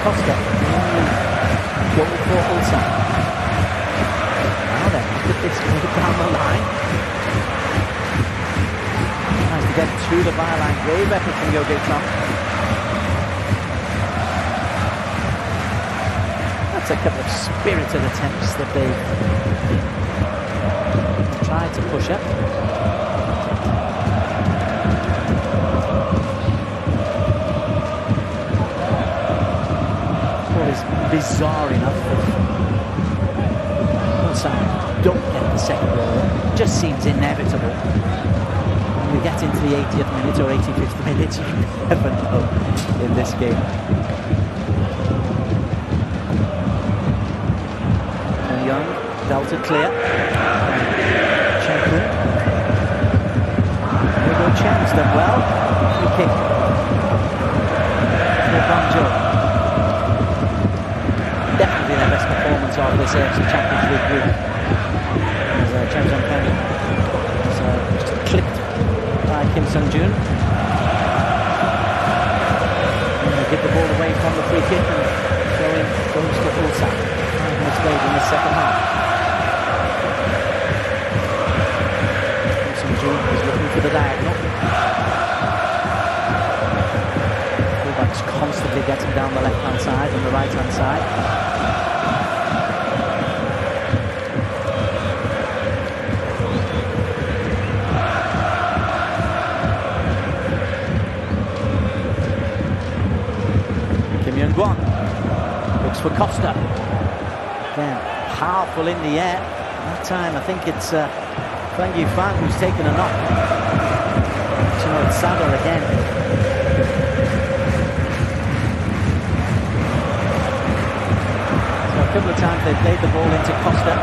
Costa, the only goal for Ulsan. Now then, look at this move down the line. Tries to get to the byline. Way better from Yo Dae-chong. That's a couple of spirited attempts that they've tried to push up. Is bizarre enough that Ulsan don't get the second goal. It just seems inevitable. When we get into the 80th minute or 85th minute, you never know in this game. Young dealt it clear. Chen-kun. Hugo Chen's done well. Free kick for Guangzhou. Definitely their best performance of this AFC Champions League group. As Chen Zhongpeng is just clipped by Kim Sung-joon. They give the ball away from the free kick and throwing goes to Ulsan. 5 minutes played in the second half. Kim Sung-joon is looking for the diagonal. Fullbacks constantly getting down the left-hand side and the right-hand side. Young-won looks for Costa. Again, powerful in the air. That time, I think it's Feng Yifan who's taken a knock. It's Sador again. So a couple of times they've played the ball into Costa.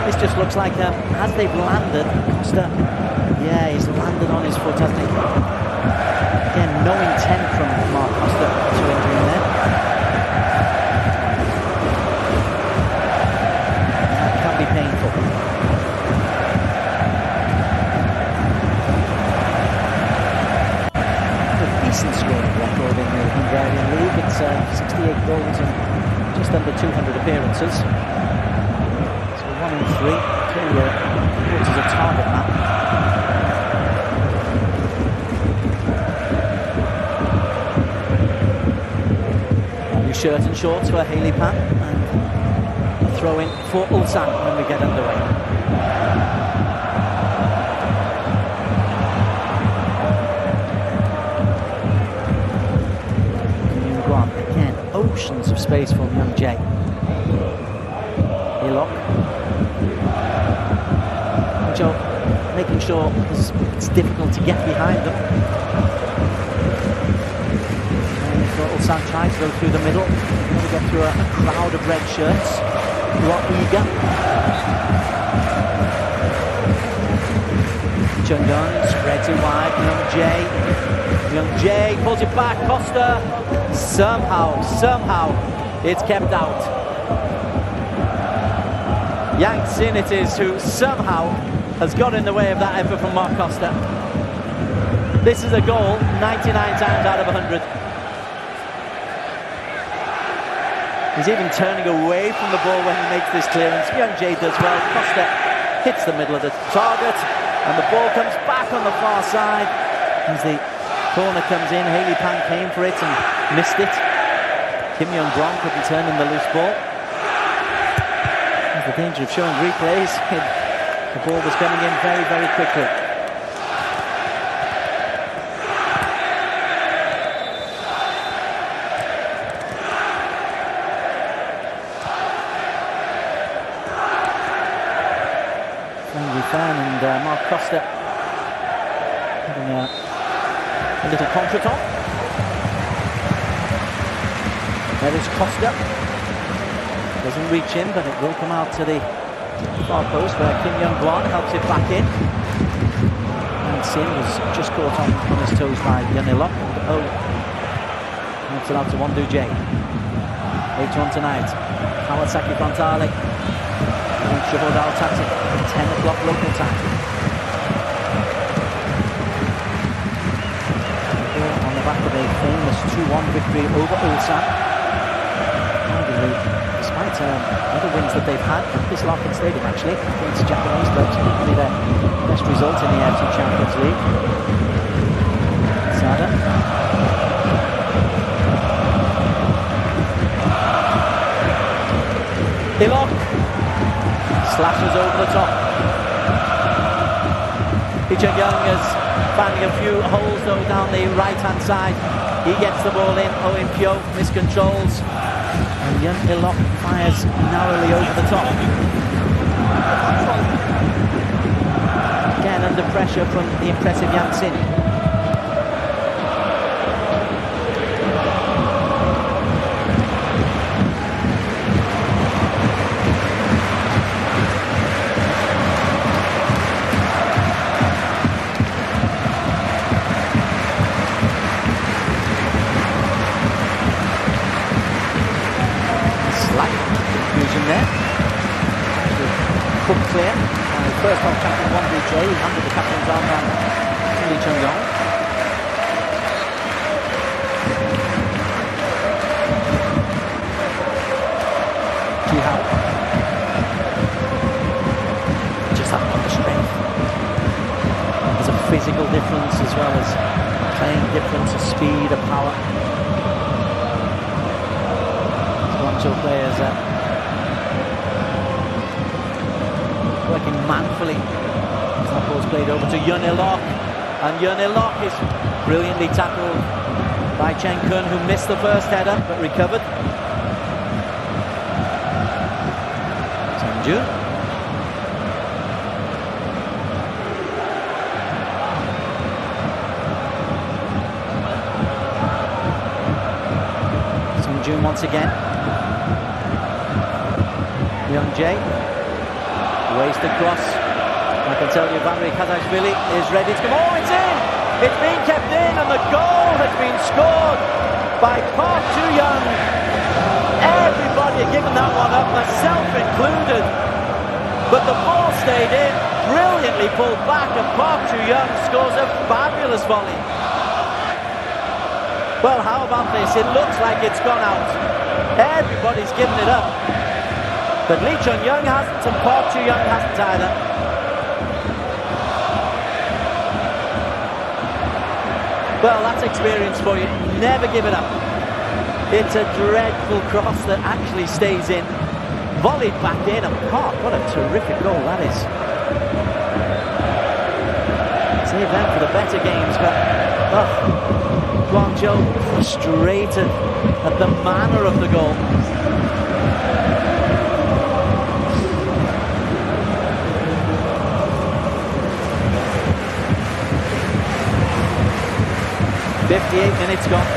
This just looks like as they've landed, Costa, yeah, he's landed on his foot, hasn't he? Again, no intent from Mark Costa to injure him there. That can be painful. A decent scoring record in the Hungarian league. It's 68 goals and just under 200 appearances. So 1 in 3. Clearly, Woods is a target man. Shirt and shorts for Haley Pan, and a throw in for Ulsan when we get underway. Young-won again, oceans of space for Young-jae. Hilok. Joe making sure it's difficult to get behind them. Ulsan tries to go through the middle. Got to get through a crowd of red shirts who are eager. Chung-Young spreads it wide. Young Jay pulls it back. Costa somehow it's kept out. Yang Sin it is who somehow has got in the way of that effort from Mark Costa. This is a goal 99 times out of 100. He's even turning away from the ball when he makes this clearance. Young Jay does well. Costa hits the middle of the target and the ball comes back on the far side. As the corner comes in, Haley Pan came for it and missed it. Kim Young-Bron couldn't turn in the loose ball. There's the danger of showing replays. The ball was coming in very, very quickly. Fan and Mark Costa having a little contretemps. There is Costa. Doesn't reach in, but it will come out to the far post where Kim Young-Bron helps it back in. And Sin was just caught on his toes by Yanilok. Oh, helps it out to Wondu J. Later on tonight, Kawasaki Frontale. Shahordal tactic at 10 o'clock local time. On the back of a famous 2-1 victory over Ulsan. Despite other wins that they've had at this Larkin Stadium actually, against Japanese clubs, probably their best result in the AFC Champions League. Sada. Hillock. Slashes over the top. Lee Chung-Young is finding a few holes though down the right-hand side. He gets the ball in. Owen Pyo miscontrols. And Yun Ilok fires narrowly over the top. Again under pressure from the impressive Yang Sin. Cook clear. First off captain Wondu J, he handed the captain's armband to Lee Chung-Young. Ji-Hao. Just that much strength. There's a physical difference as well as playing difference, a speed, a power. Guangzhou players working manfully. That ball's played over to Yun Ilok, and Yun Ilok is brilliantly tackled by Chen Kun, who missed the first header but recovered. Sanju. Sanju once again. Young Jay. Wasted cross. I can tell you Valery Kazashvili is ready to come. Oh, it's in! It's been kept in and the goal has been scored by Park Joo-young. Everybody had given that one up, myself included. But the ball stayed in, brilliantly pulled back, and Park Joo-young scores a fabulous volley. Well, how about this? It looks like it's gone out. Everybody's given it up. But Lee Chung-Young hasn't, and Park Joo-young hasn't either. Well, that's experience for you. Never give it up. It's a dreadful cross that actually stays in. Volleyed back in, and Park, what a terrific goal that is. Save them for the better games, but Guangzhou frustrated at the manner of the goal. .58 minutes gone.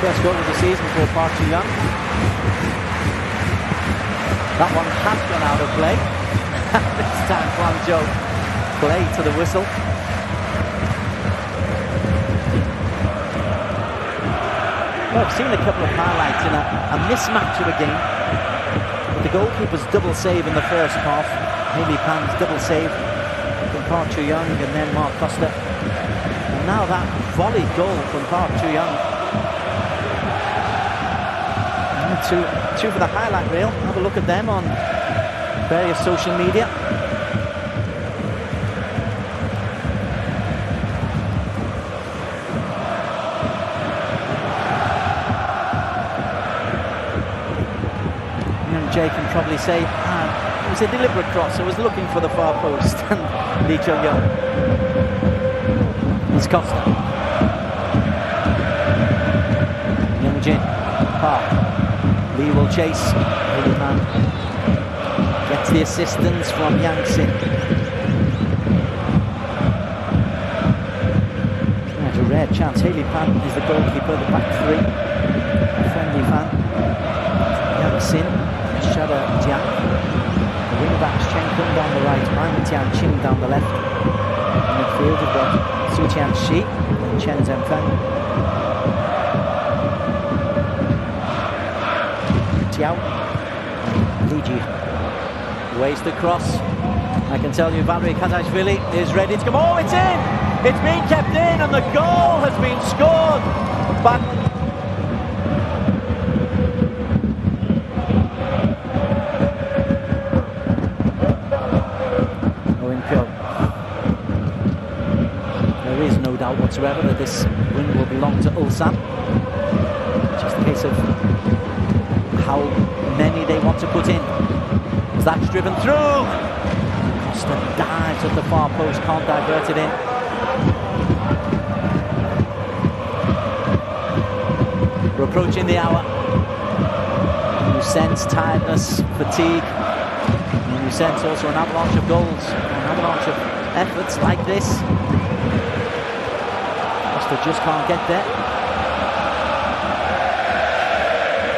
first goal of the season for Park Ji-young. That one has gone out of play. This time Guangzhou play to the whistle. Well, I've seen a couple of highlights in a mismatch of a game. With the goalkeeper's double save in the first half, Haley Pan's double save from Park Ji-young and then Mark Costa. And now that volley goal from Park Ji-young. Two for the highlight reel. Have a look at them on various social media. Jay can probably say it was a deliberate cross. I was looking for the far post. And Lee Chung-young. It's Costa. Young Jin. Park. Lee will chase. Haley Pan gets the assistance from Yang Sin. There's a rare chance. Haley Pan is the goalkeeper, the back three. A friendly fan. Yang Sin. Shada Jiang. The wing backs Chen Kung down the right, An Tianqing down the left. In midfield we've got Su Tianxi and Chen Zhenfeng. Tiao. Li Ji waste the cross. I can tell you Valery Kazashvili is ready to come. Oh, it's in! It's been kept in and the goal has been scored by... There is no doubt whatsoever that this win will belong to Ulsan. Just a case of how many they want to put in. As that's driven through. Costa dives at the far post, can't divert it in. We're approaching the hour. You sense tiredness, fatigue. And you sense also an avalanche of goals, an avalanche of efforts like this. Costa just can't get there.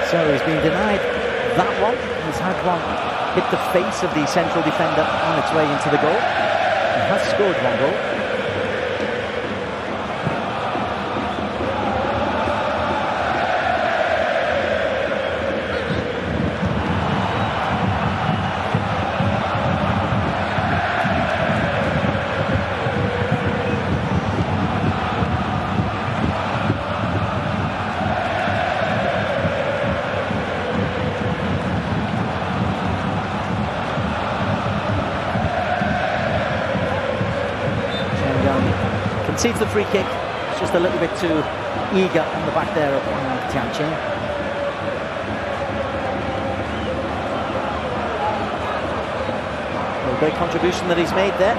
So he's been denied that one. He's had one hit the face of the central defender on its way into the goal. He has scored one goal. Concedes the free kick. It's just a little bit too eager on the back there of Tianqing. A great contribution that he's made there.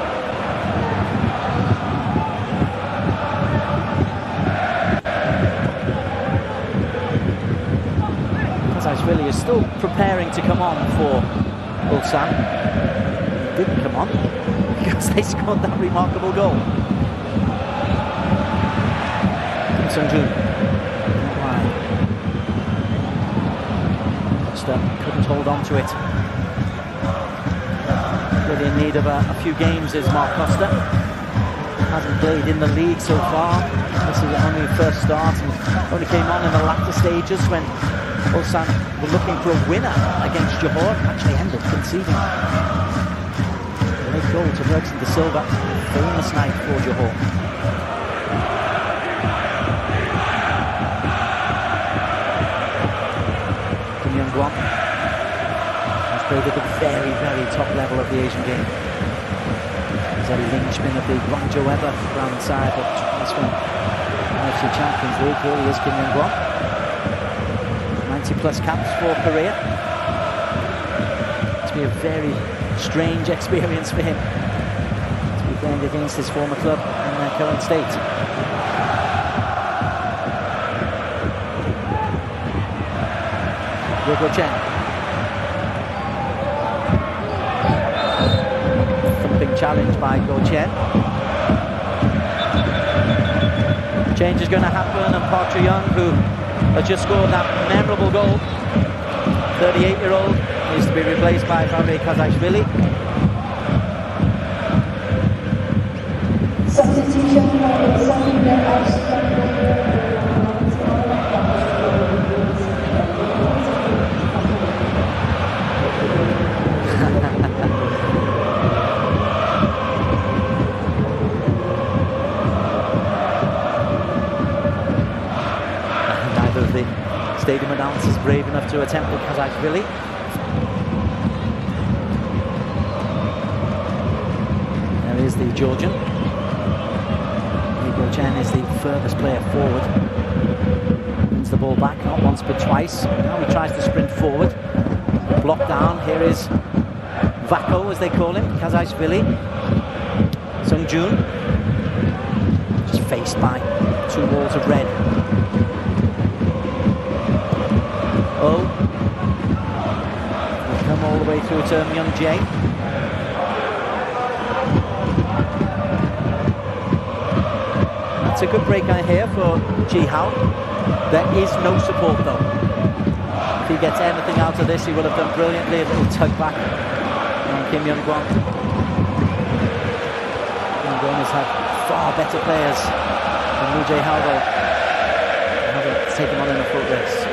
Kazashvili is still preparing to come on for Ulsan. He didn't come on because they scored that remarkable goal. Costa couldn't hold on to it. Really in need of a few games is Mark Costa. Hasn't played in the league so far. This is only his first start and only came on in the latter stages when Ulsan were looking for a winner against Johor. Actually ended up conceding. Late goal to Bergson de Silva. Famous night for Johor. Has played at the very, very top level of the Asian game. He's a linchpin of the Guangzhou FC side, but this one, AFC Champions League, here he is, Kim Young-gwon. 90 plus caps for Korea. It's been a very strange experience for him to be playing against his former club in their current state. Chen. Thumping challenge by Chen. Change is going to happen and Park Ji-young, who has just scored that memorable goal. 38-year-old is to be replaced by Fabre Kazashvili. Substitution for Ulsan Hyundai FC. Neither of the stadium announcers brave enough to attempt with Kazashvili. There is the Georgian. Chen is the furthest player forward. Wins the ball back, not once but twice. Now he tries to sprint forward. Blocked down. Here is Vako, as they call him, Kazashvili. Sungjun. Just faced by two walls of red. Oh. Will come all the way through to Myung Jae. It's a good break I hear for Ji Hao. There is no support though. If he gets anything out of this, he will have done brilliantly. A little tug back on Kim Young-gwon. Young-gwon has had far better players than Woo Jae-hao though. They haven't taken on in a foot race.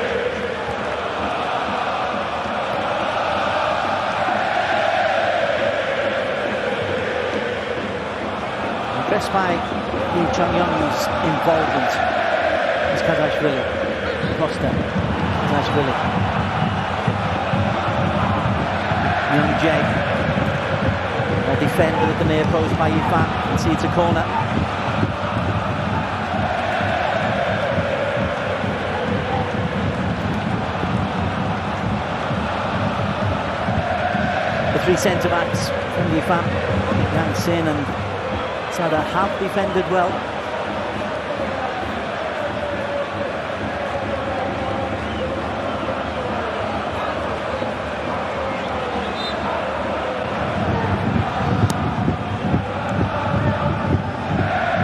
Impressed by Lee Chung-young's involvement is Kazashvili. Costa, Kazashvili. Myung Jae. Well defended at the near post by Yifan. See it's a corner. The three centre-backs from Yifan, Yang Sin and Sada have defended well.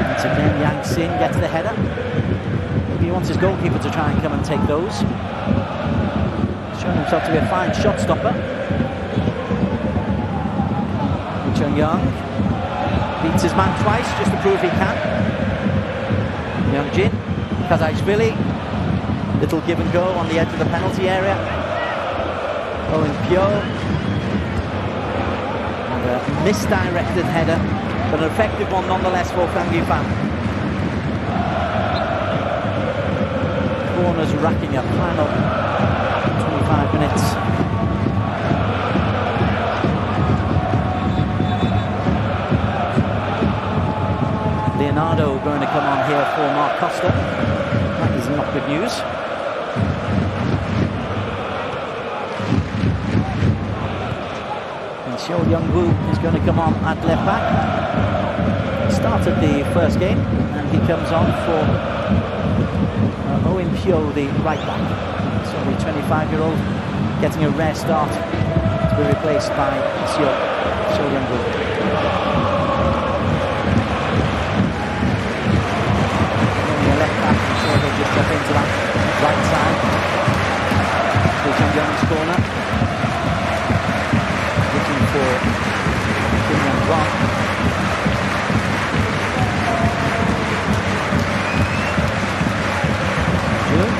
Once again, Yang Sin gets the header. Maybe he wants his goalkeeper to try and come and take those. He's shown himself to be a fine shot stopper. Chung-young beats his man twice just to prove he can. Myung-jin, Kazashvili, little give and go on the edge of the penalty area. Owen Pyo, and a misdirected header, but an effective one nonetheless for Kang Yifan. Corners racking up, final 25 minutes. Leonardo going to come on here for Mark Costa. That is not good news. And Xiao Young-woo is going to come on at left back. He started the first game and he comes on for Owen Pyo, the right back. So the 25-year-old getting a rare start to be replaced by Xiao Young-woo. Just drop into that right side. Still Chung-young's corner. Looking for Kim Young-gwon. June.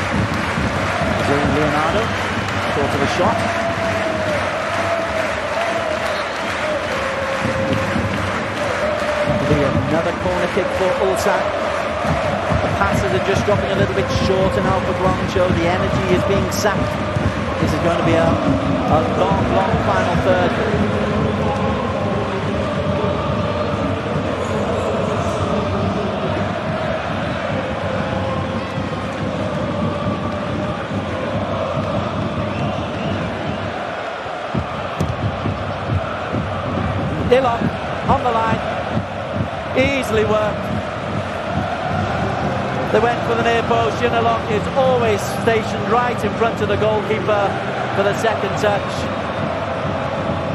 Brazilian Leonardo. Thought of a shot. That'll be another corner kick for Ulsan. Passes are just dropping a little bit short now for Guangzhou. The energy is being sapped. This is going to be a long, long final third. Dillon on the line. Easily worked. They went for the near post. Yunalong is always stationed right in front of the goalkeeper for the second touch.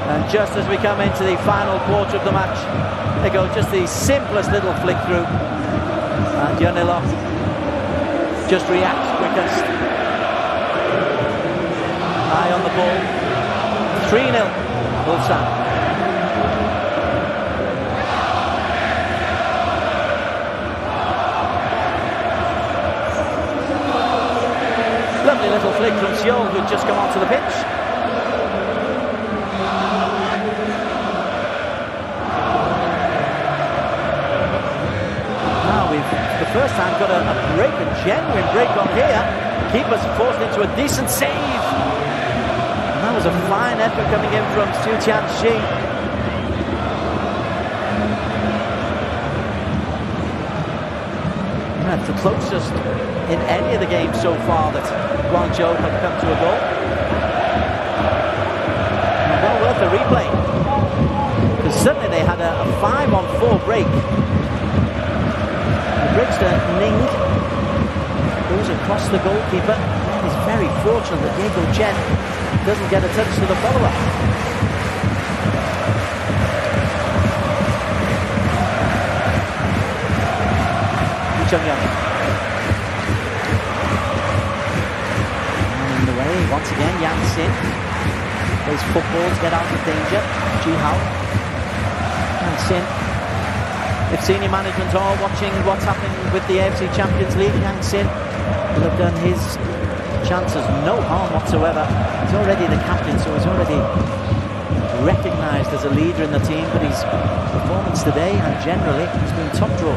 And just as we come into the final quarter of the match, they go just the simplest little flick through. And Yunalong just reacts quickest. Hyundai on the ball. 3-0, Ulsan. Lovely little flick from Seoul, who'd just come onto the pitch. Now we've, for the first time, got a break, a genuine break on here. Keeper's forced into a decent save. And that was a fine effort coming in from Su Tianxi. That's the closest in any of the games so far that Guangzhou have come to a goal. And well worth a replay, because suddenly they had a 5-on-4 break. The breaks to Ning, goes across the goalkeeper, and is very fortunate that Diego Chen doesn't get a touch to the follower. Chungyang. And in the way, once again, Yang Sin. Plays football to get out of danger. Ji Hao. Yang Sin. If senior management are watching what's happening with the AFC Champions League, Yang Sin will have done his chances no harm whatsoever. He's already the captain, so he's already recognised as a leader in the team, but his performance today and generally has been top draw.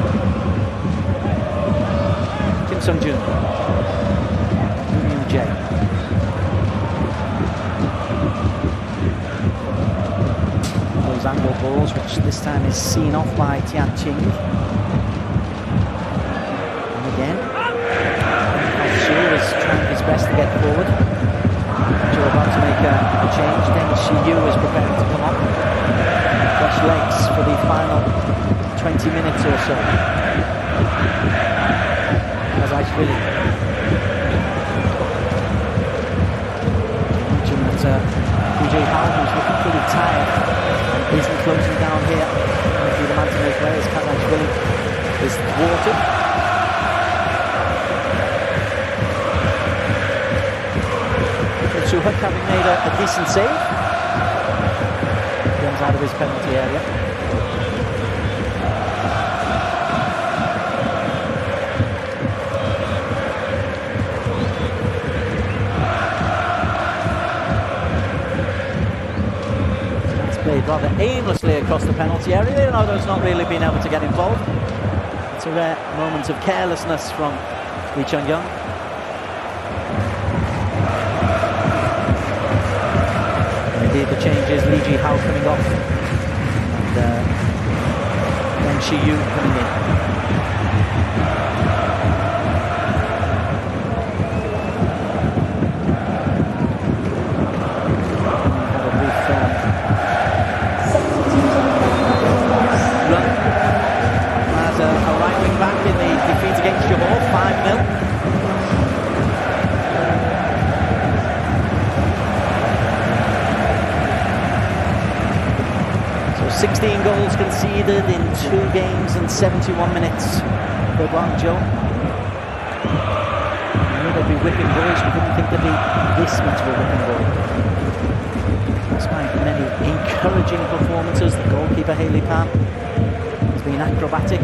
Sung-jun, Yoon Jae. Those angle balls, which this time is seen off by Tian Qing. And again, Xu is trying his best to get forward. They're about to make a change. Then Shiyu is preparing to come up. Fresh legs for the final 20 minutes or so. Really. Imagine that PJ Howell, who's looking pretty tired, isn't closing down here. If the man to make way as Kazajvili is thwarted. Suhuk having made a decent save. Comes out of his penalty area. Rather aimlessly across the penalty area. Leonardo's not really been able to get involved. It's a rare moment of carelessness from Lee Chung-young. Indeed, the change is Lee Ji-hao coming off, and then Shiyu coming in. Against Johor, 5-0. So 16 goals conceded in 2 games and 71 minutes for Guangzhou. We knew they'd be whipping balls, we didn't think they'd be this much of a whipping ball. Despite many encouraging performances, the goalkeeper Haley Pan has been acrobatic.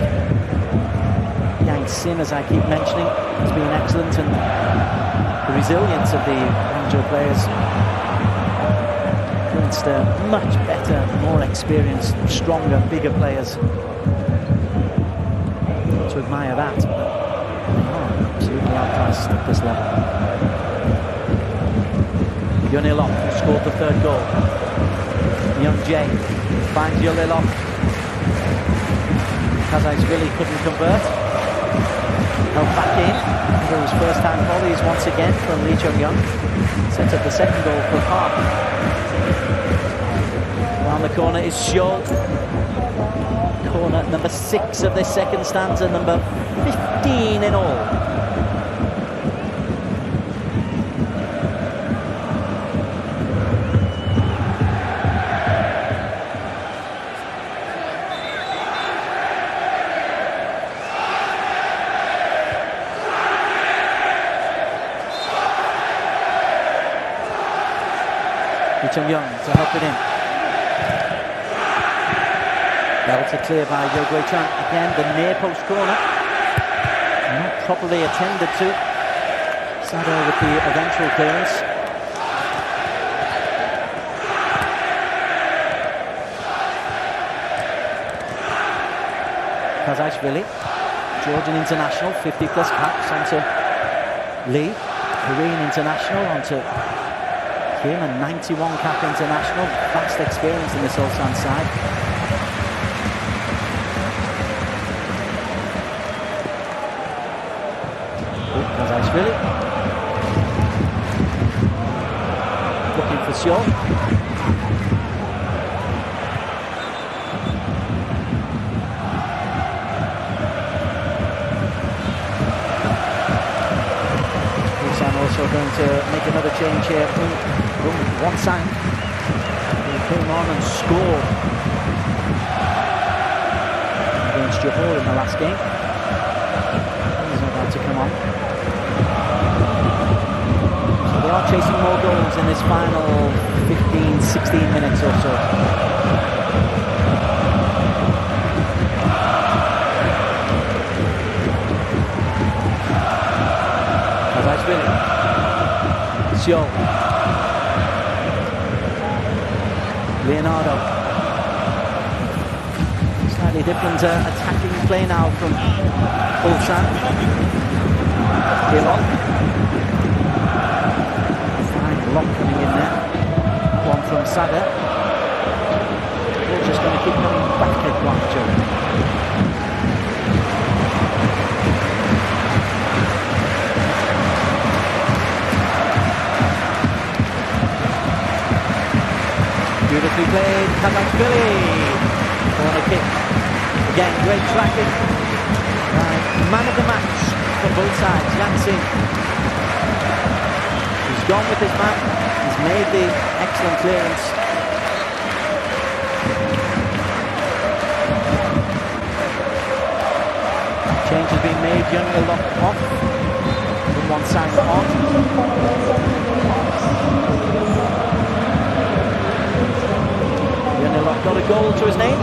Yang Sin, as I keep mentioning, has been excellent, and the resilience of the Guangzhou players against much better, more experienced, stronger, bigger players. To admire that, but they are absolutely outclassed at this level. Yunilov, who scored the 3rd goal. Young Jae finds Yunilov. Kazajvili couldn't convert. Held back in. Those first-time volleys once again from Lee Chung-young. Set up the 2nd goal for Park. Around the corner is Seoul. Corner number 6 of this 2nd stanza, number 15 in all. Ulsan Young to help it in. Belted clear by Yo Gui-chun. Again, the near post corner. Not properly attended to. Sado with the eventual clearance. Kazajvili, Georgian international, 50 plus caps onto Lee, Korean international onto Kim, a 91 cap international, vast experience in this Ulsan side. Kazajvili, looking for Seoul. Also going to make another change here. One sang. He came on and scored against Johor in the last game. He's about to come on. So they are chasing more goals in this final 15-16 minutes or so. Seoul. Leonardo. Slightly different attacking play now from Ulsan. Gilon. Fine block coming in there. One from Saga. We're just going to keep coming back at Guangzhou. Beautifully played, Kazajvili. Corner kick. Again, great tracking. Man of the match from both sides, Yang-Sing. He's gone with his man. He's made the excellent clearance. Change has been made. Younger locked off from one side on. Got a goal to his name.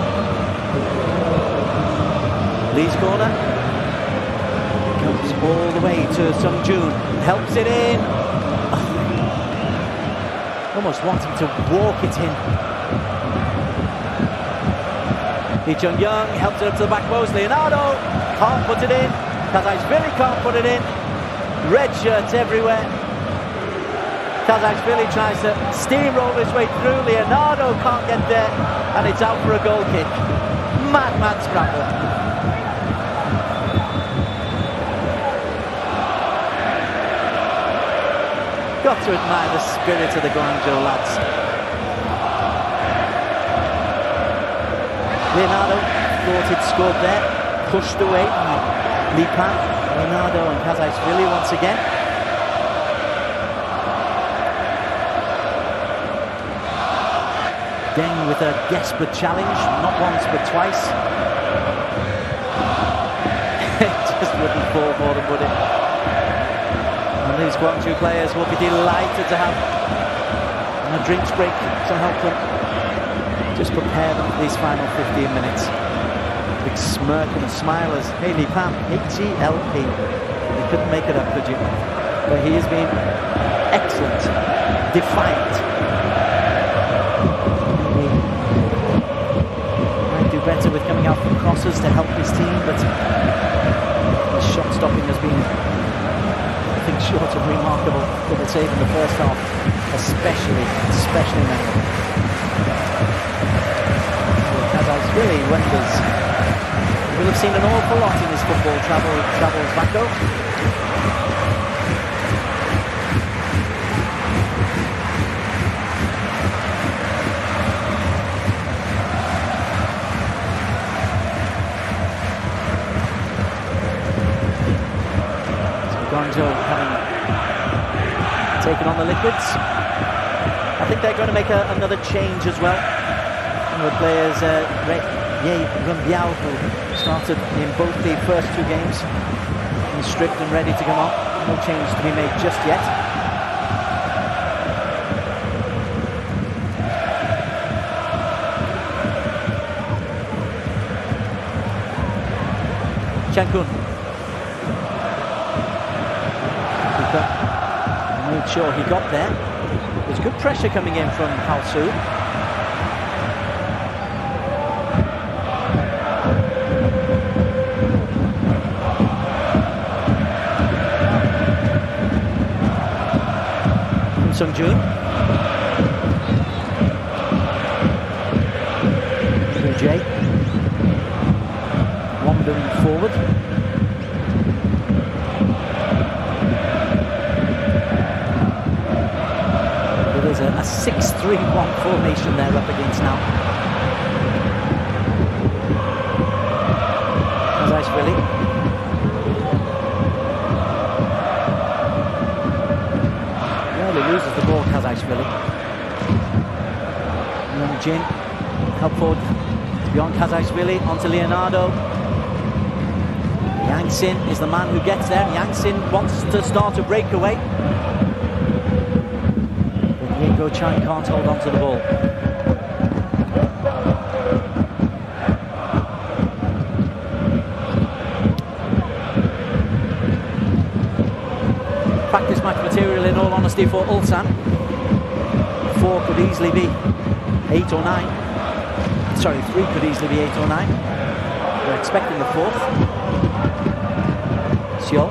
Lee's corner. Comes all the way to Sung Joon. Helps it in. Almost wanting to walk it in. Lee Chung-young helps it up to the back post. Leonardo can't put it in. Kazajvili can't put it in. Red shirts everywhere. Kazajvili tries to steamroll his way through. Leonardo can't get there, and it's out for a goal kick. Mad scramble. Got to admire the spirit of the Guangzhou lads. Leonardo thought he'd scored there, pushed away by Li Pan. Leonardo and Kazajvili once again. Deng with a desperate challenge, not once but twice. It just wouldn't fall for them, would it? And these Guangzhou players will be delighted to have a drinks break to help them just prepare them for these final 15 minutes. Big smirk and a smile as Li Pan, H-E-L-P. You couldn't make it up, could you? But he has been excellent, defiant. Better with coming out from crosses to help his team, but his shot stopping has been, I think, short of remarkable. Double save in the first half, especially now. Kazajvili wonders. We will have seen an awful lot in his football travels back home. Guangzhou having taken on the liquids. I think they're going to make another change as well. One of the players, Ye Rumbiao, who started in both the first two games, he's stripped and ready to come on. No change to be made just yet. Chenkun. Made sure he got there. There's good pressure coming in from Halsu. Sungjun. Jay. Wandering forward. It is a 6-3-1 formation they're up against now. Kazajvili. Rarely loses the ball, Kazajvili. Young Jin, help forward beyond Kazajvili, onto Leonardo. Yang Sin is the man who gets there. Yang Sin wants to start a breakaway. But Diego Chan can't hold on to the ball. Practice match material in all honesty for Ulsan. 4 could easily be 8 or 9. Sorry, 3 could easily be 8 or 9. We're expecting the 4th. Seol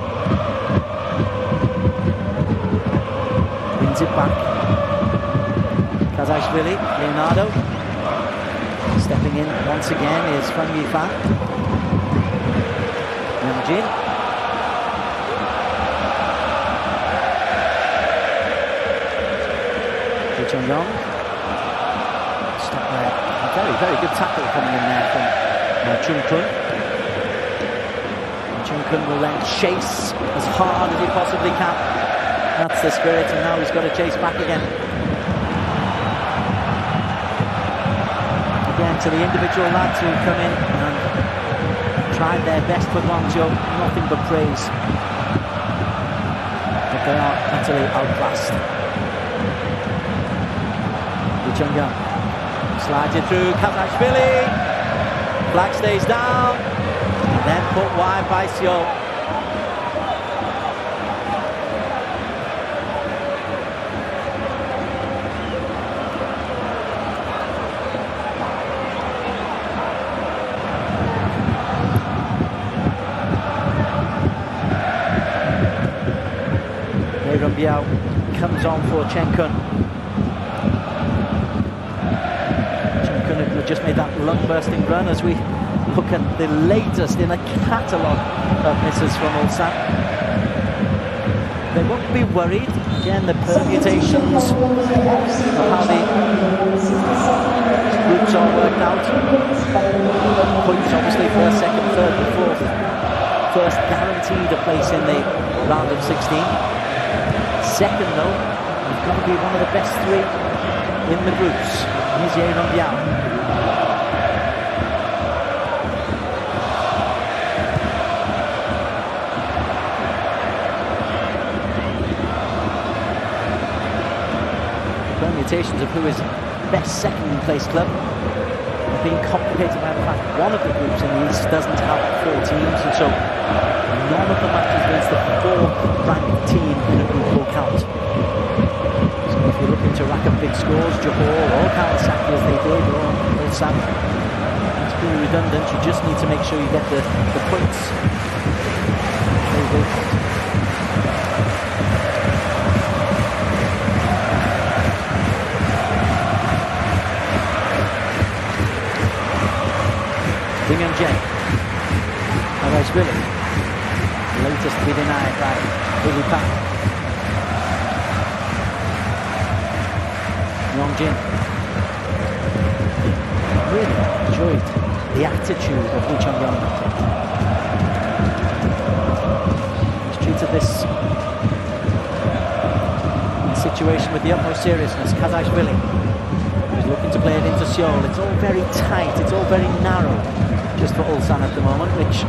wins it back. Kazajvili, Leonardo. Stepping in once again is Fang Yifan. Namjin. Lee Chong-yong. Stop there. A very, very good tackle coming in there from Chung Kun. Chung Kun will then chase as hard as he possibly can. That's the spirit, and now he's got to chase back again. Again to the individual lads who come in and tried their best for Guangzhou. Nothing but praise. But they are utterly outclassed. Lee Chung-yong slides it through Kazajvili. Flag stays down. And then put wide by Seol. Aaron Biao comes on for Chen Kun. Chen Kun had just made that lung-bursting run as we look at the latest in a catalogue of misses from Ulsan. They won't be worried. Again, the permutations of how the groups are worked out. Points obviously first, second, third and fourth. First guaranteed a place in the round of 16. Second though, you've got to be one of the best 3 in the groups. Here's Aaron Biao. Permutations of who is best second place club are being complicated by the fact one of the groups in the East doesn't have 4 teams, and so none of the matches against the 4th ranked team in a group will count. So if you're looking to rack up big scores, Johor or Kawasaki as they did, or Ulsan, that's pretty redundant. You just need to make sure you get the points. There you go. Jay. Kazajvili. Latest to be denied by Billy Pak. Yongjin. Really enjoyed the attitude of Lee Chung-yong. He's treated this situation with the utmost seriousness. Kazajvili is looking to play it into Seol. It's all very tight, it's all very narrow just for Ulsan at the moment, which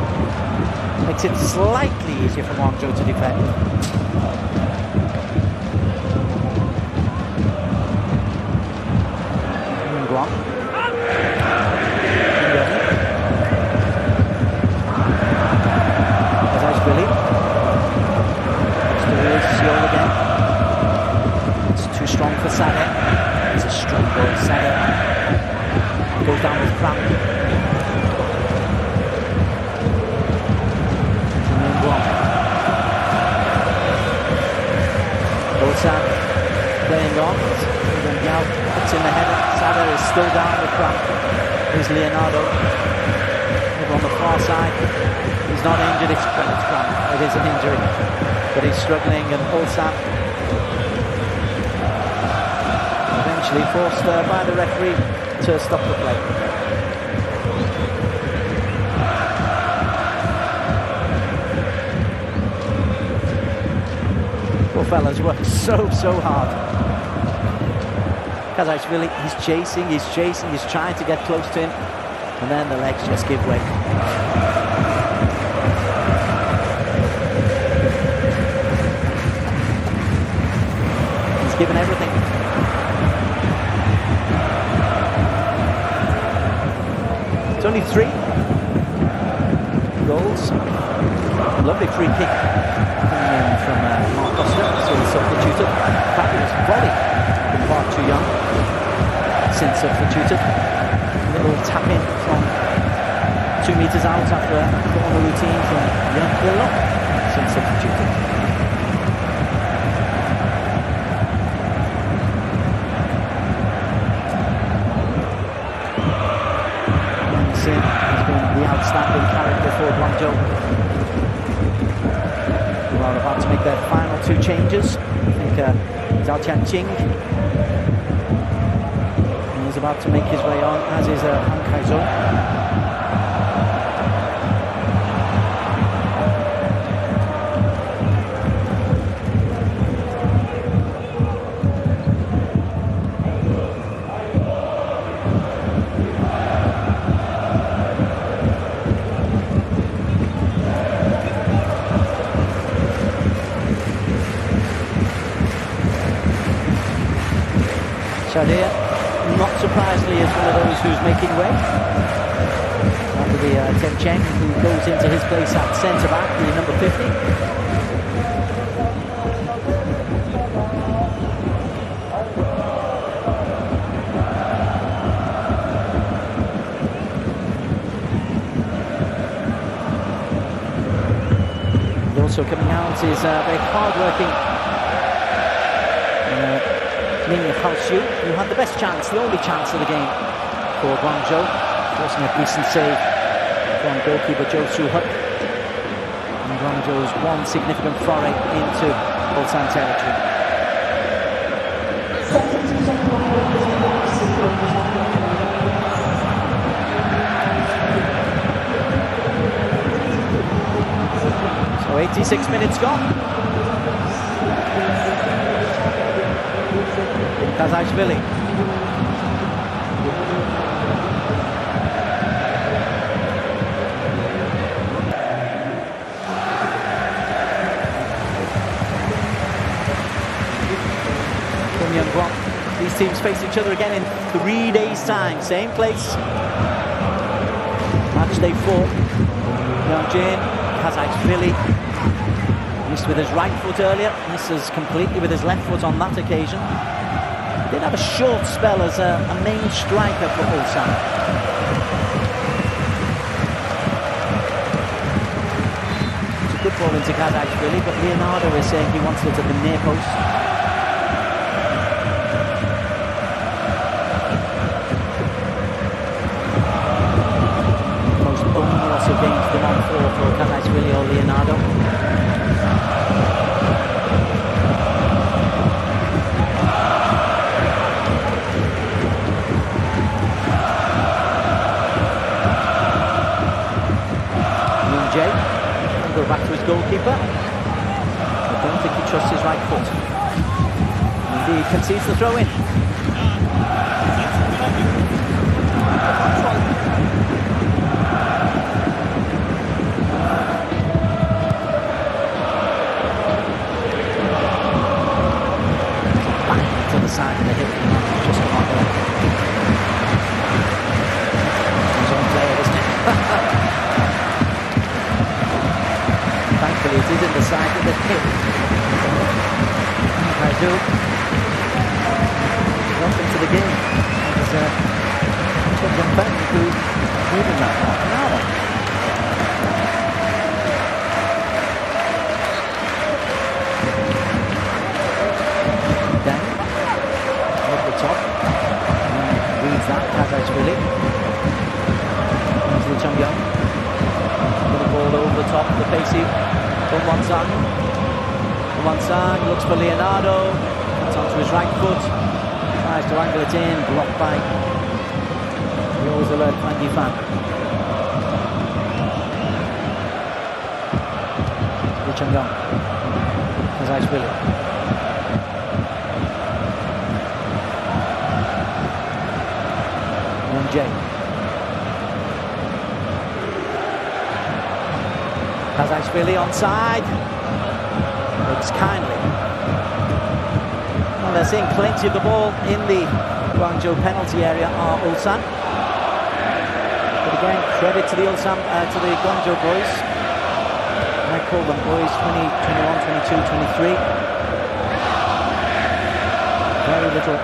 makes it slightly easier for Guangzhou to defend. Guang. goes down with cramp. Ulsan playing on. It's in the header. Sada is still down with cramp. Here's Leonardo. Over on the far side. He's not injured. It's cramp. It is an injury. But he's struggling, and Ulsan eventually forced by the referee to stop the play. Poor fellas worked so hard. Kazachvili, he's chasing, he's trying to get close to him, and then the legs just give way. He's given everything. It's only 3 goals. Lovely free kick coming in from Mark Costa, so he's substituted. Fabulous volley from far too young, since substituted. A little tap in from 2 meters out after a corner routine from Young Pillow, since substituted. Sin has been the outstanding character for Guangzhou. Who are about to make their final 2 changes. I think Zhao Tianqing is about to make his way on, as is Han Kaizhou. Shadir, not surprisingly, is one of those who's making way. After the Ten Cheng, who goes into his place at centre-back, the number 50. And also coming out is very hard-working Ning Haoxiu, who had the best chance, the only chance of the game for Guangzhou, forcing a decent save from goalkeeper Zhou Su-hut. And Guangzhou's one significant foray into Ulsan territory. So 86 minutes gone. Kazachvili. These teams face each other again in 3 days' time. Same place. Match day 4. Yeongjin, Kazachvili. Missed with his right foot earlier. Misses completely with his left foot on that occasion. Did have a short spell as a main striker for Ulsan. It's a good ball into Kazachvili, but Leonardo is saying he wants it at the near post. Most boneless against the 1-4 for Kazachvili or Leonardo. Go back to his goalkeeper. I don't think he trusts his right foot. Indeed, concedes the throw in. Back to the side of the hip. Just not there. He's on player, isn't it? Thankfully, it is in the side of the hip. Welcome to the game. He's took young fan who's moving that half an hour. Then, over the top, reads that, Kazai's Willie. Into the Chongyang. Put the ball over the top, the pacey, Guangzhou. Guangzhou looks for Leonardo, comes onto his right foot, tries to angle it in, blocked by the always alert Fangi Fan. The Chongyang, Kazai's Willie. Jay. Kazai's onside. Looks kindly. Well, they're seeing plenty of the ball in the Guangzhou penalty area are Ulsan. But again, credit to the to the Guangzhou boys. I call them boys 20, 21, 22, 23. Very little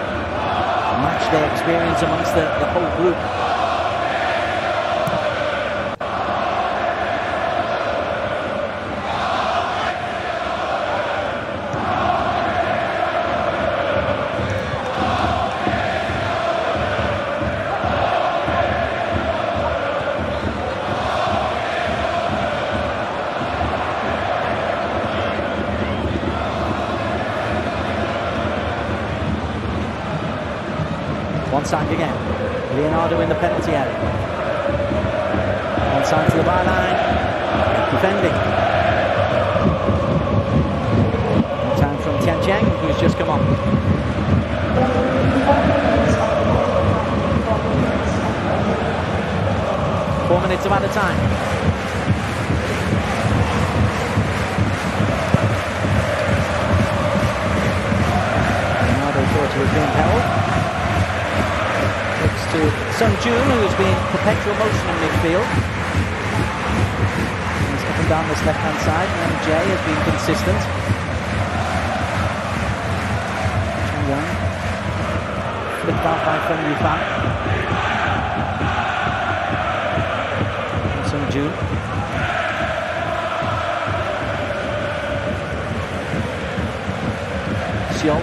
match day experience amongst the whole group. One side again. Leonardo in the penalty area. One side to the byline. Defending. Time from Tianjiang, who's just come on. 4 minutes of added time. Leonardo thought he was being held. To Sung Joon, who's been perpetual motion in midfield. He's up and down this left-hand side, and Jay has been consistent. Young. Flicked out by Feng Yufan. Sung Joon. Xiao.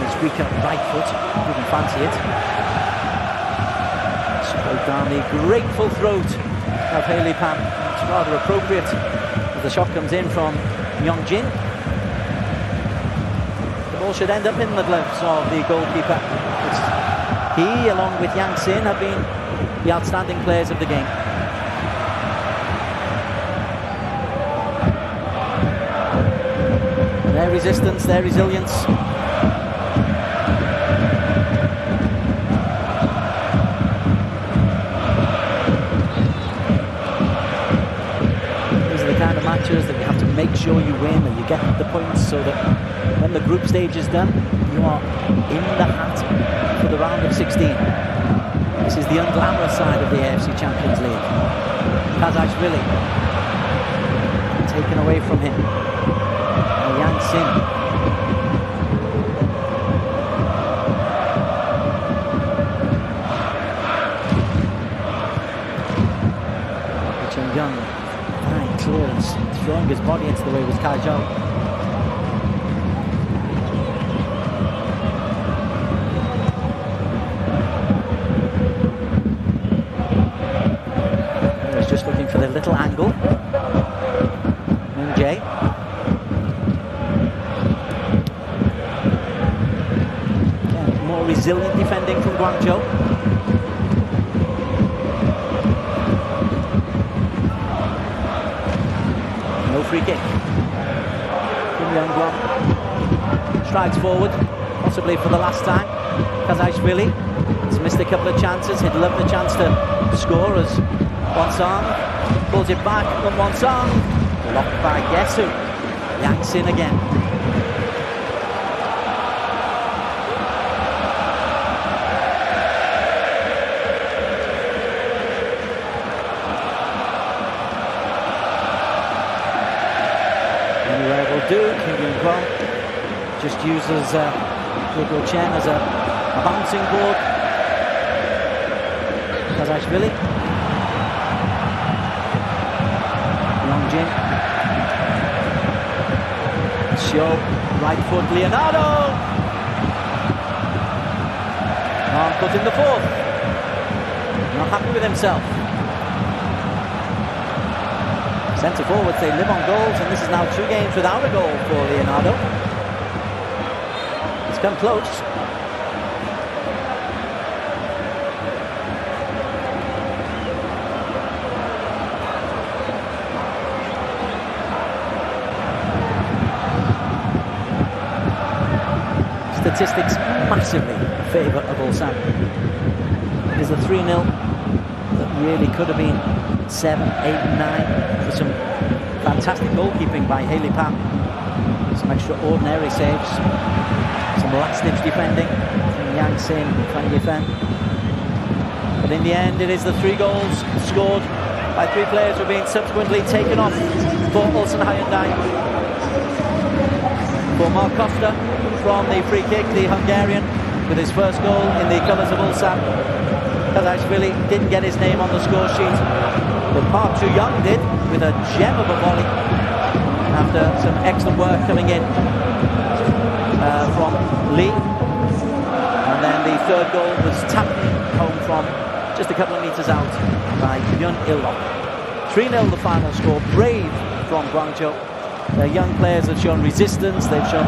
His weaker right foot, didn't fancy it. Straight down the grateful throat of Haley Pan. It's rather appropriate as the shot comes in from Myongjin. The ball should end up in the gloves of the goalkeeper. He, along with Yang Sin, have been the outstanding players of the game. Their resistance, their resilience. That you have to make sure you win and you get the points so that when the group stage is done, you are in the hat for the round of 16. This is the unglamorous side of the AFC Champions League. Kazai's Willie taken away from him. Yang Sin. Young. Clearance, throwing his body into the way with Kai Zhou. He's just looking for the little angle. Jay. Again, more resilient defending from Guangzhou. Free kick. Kim Young-guan strides forward, possibly for the last time. Kazai's has missed a couple of chances. He'd love the chance to score as Wansong pulls it back from Wansong. Blocked by Yesu. Yang Sin again. Just uses Gogo Chen as a bouncing board. Kazashvili. Yongjin. Show, right foot, Leonardo. Put in the fourth. Not happy with himself. Centre forwards, they live on goals, and this is now 2 games without a goal for Leonardo. It's come close. Statistics massively in favour of Ulsan. It is a 3-0 that really could have been 7, 8, 9 for some fantastic goalkeeping by Haley Pam. Some extraordinary saves, some last-ditch defending from Yang Sin Fan Yifen. But in the end, it is the 3 goals scored by 3 players who have been subsequently taken off for Ulsan Hyundai. For Mark Costa from the free kick, the Hungarian, with his first goal in the colours of Ulsan. Kazashvili didn't get his name on the score sheet, but Park Chu-young did with a gem of a volley after some excellent work coming in from Lee. And then the 3rd goal was tapped home from just a couple of metres out by Yun Il-lok. 3-0 the final score. Brave from Guangzhou. Their young players have shown resistance, they've shown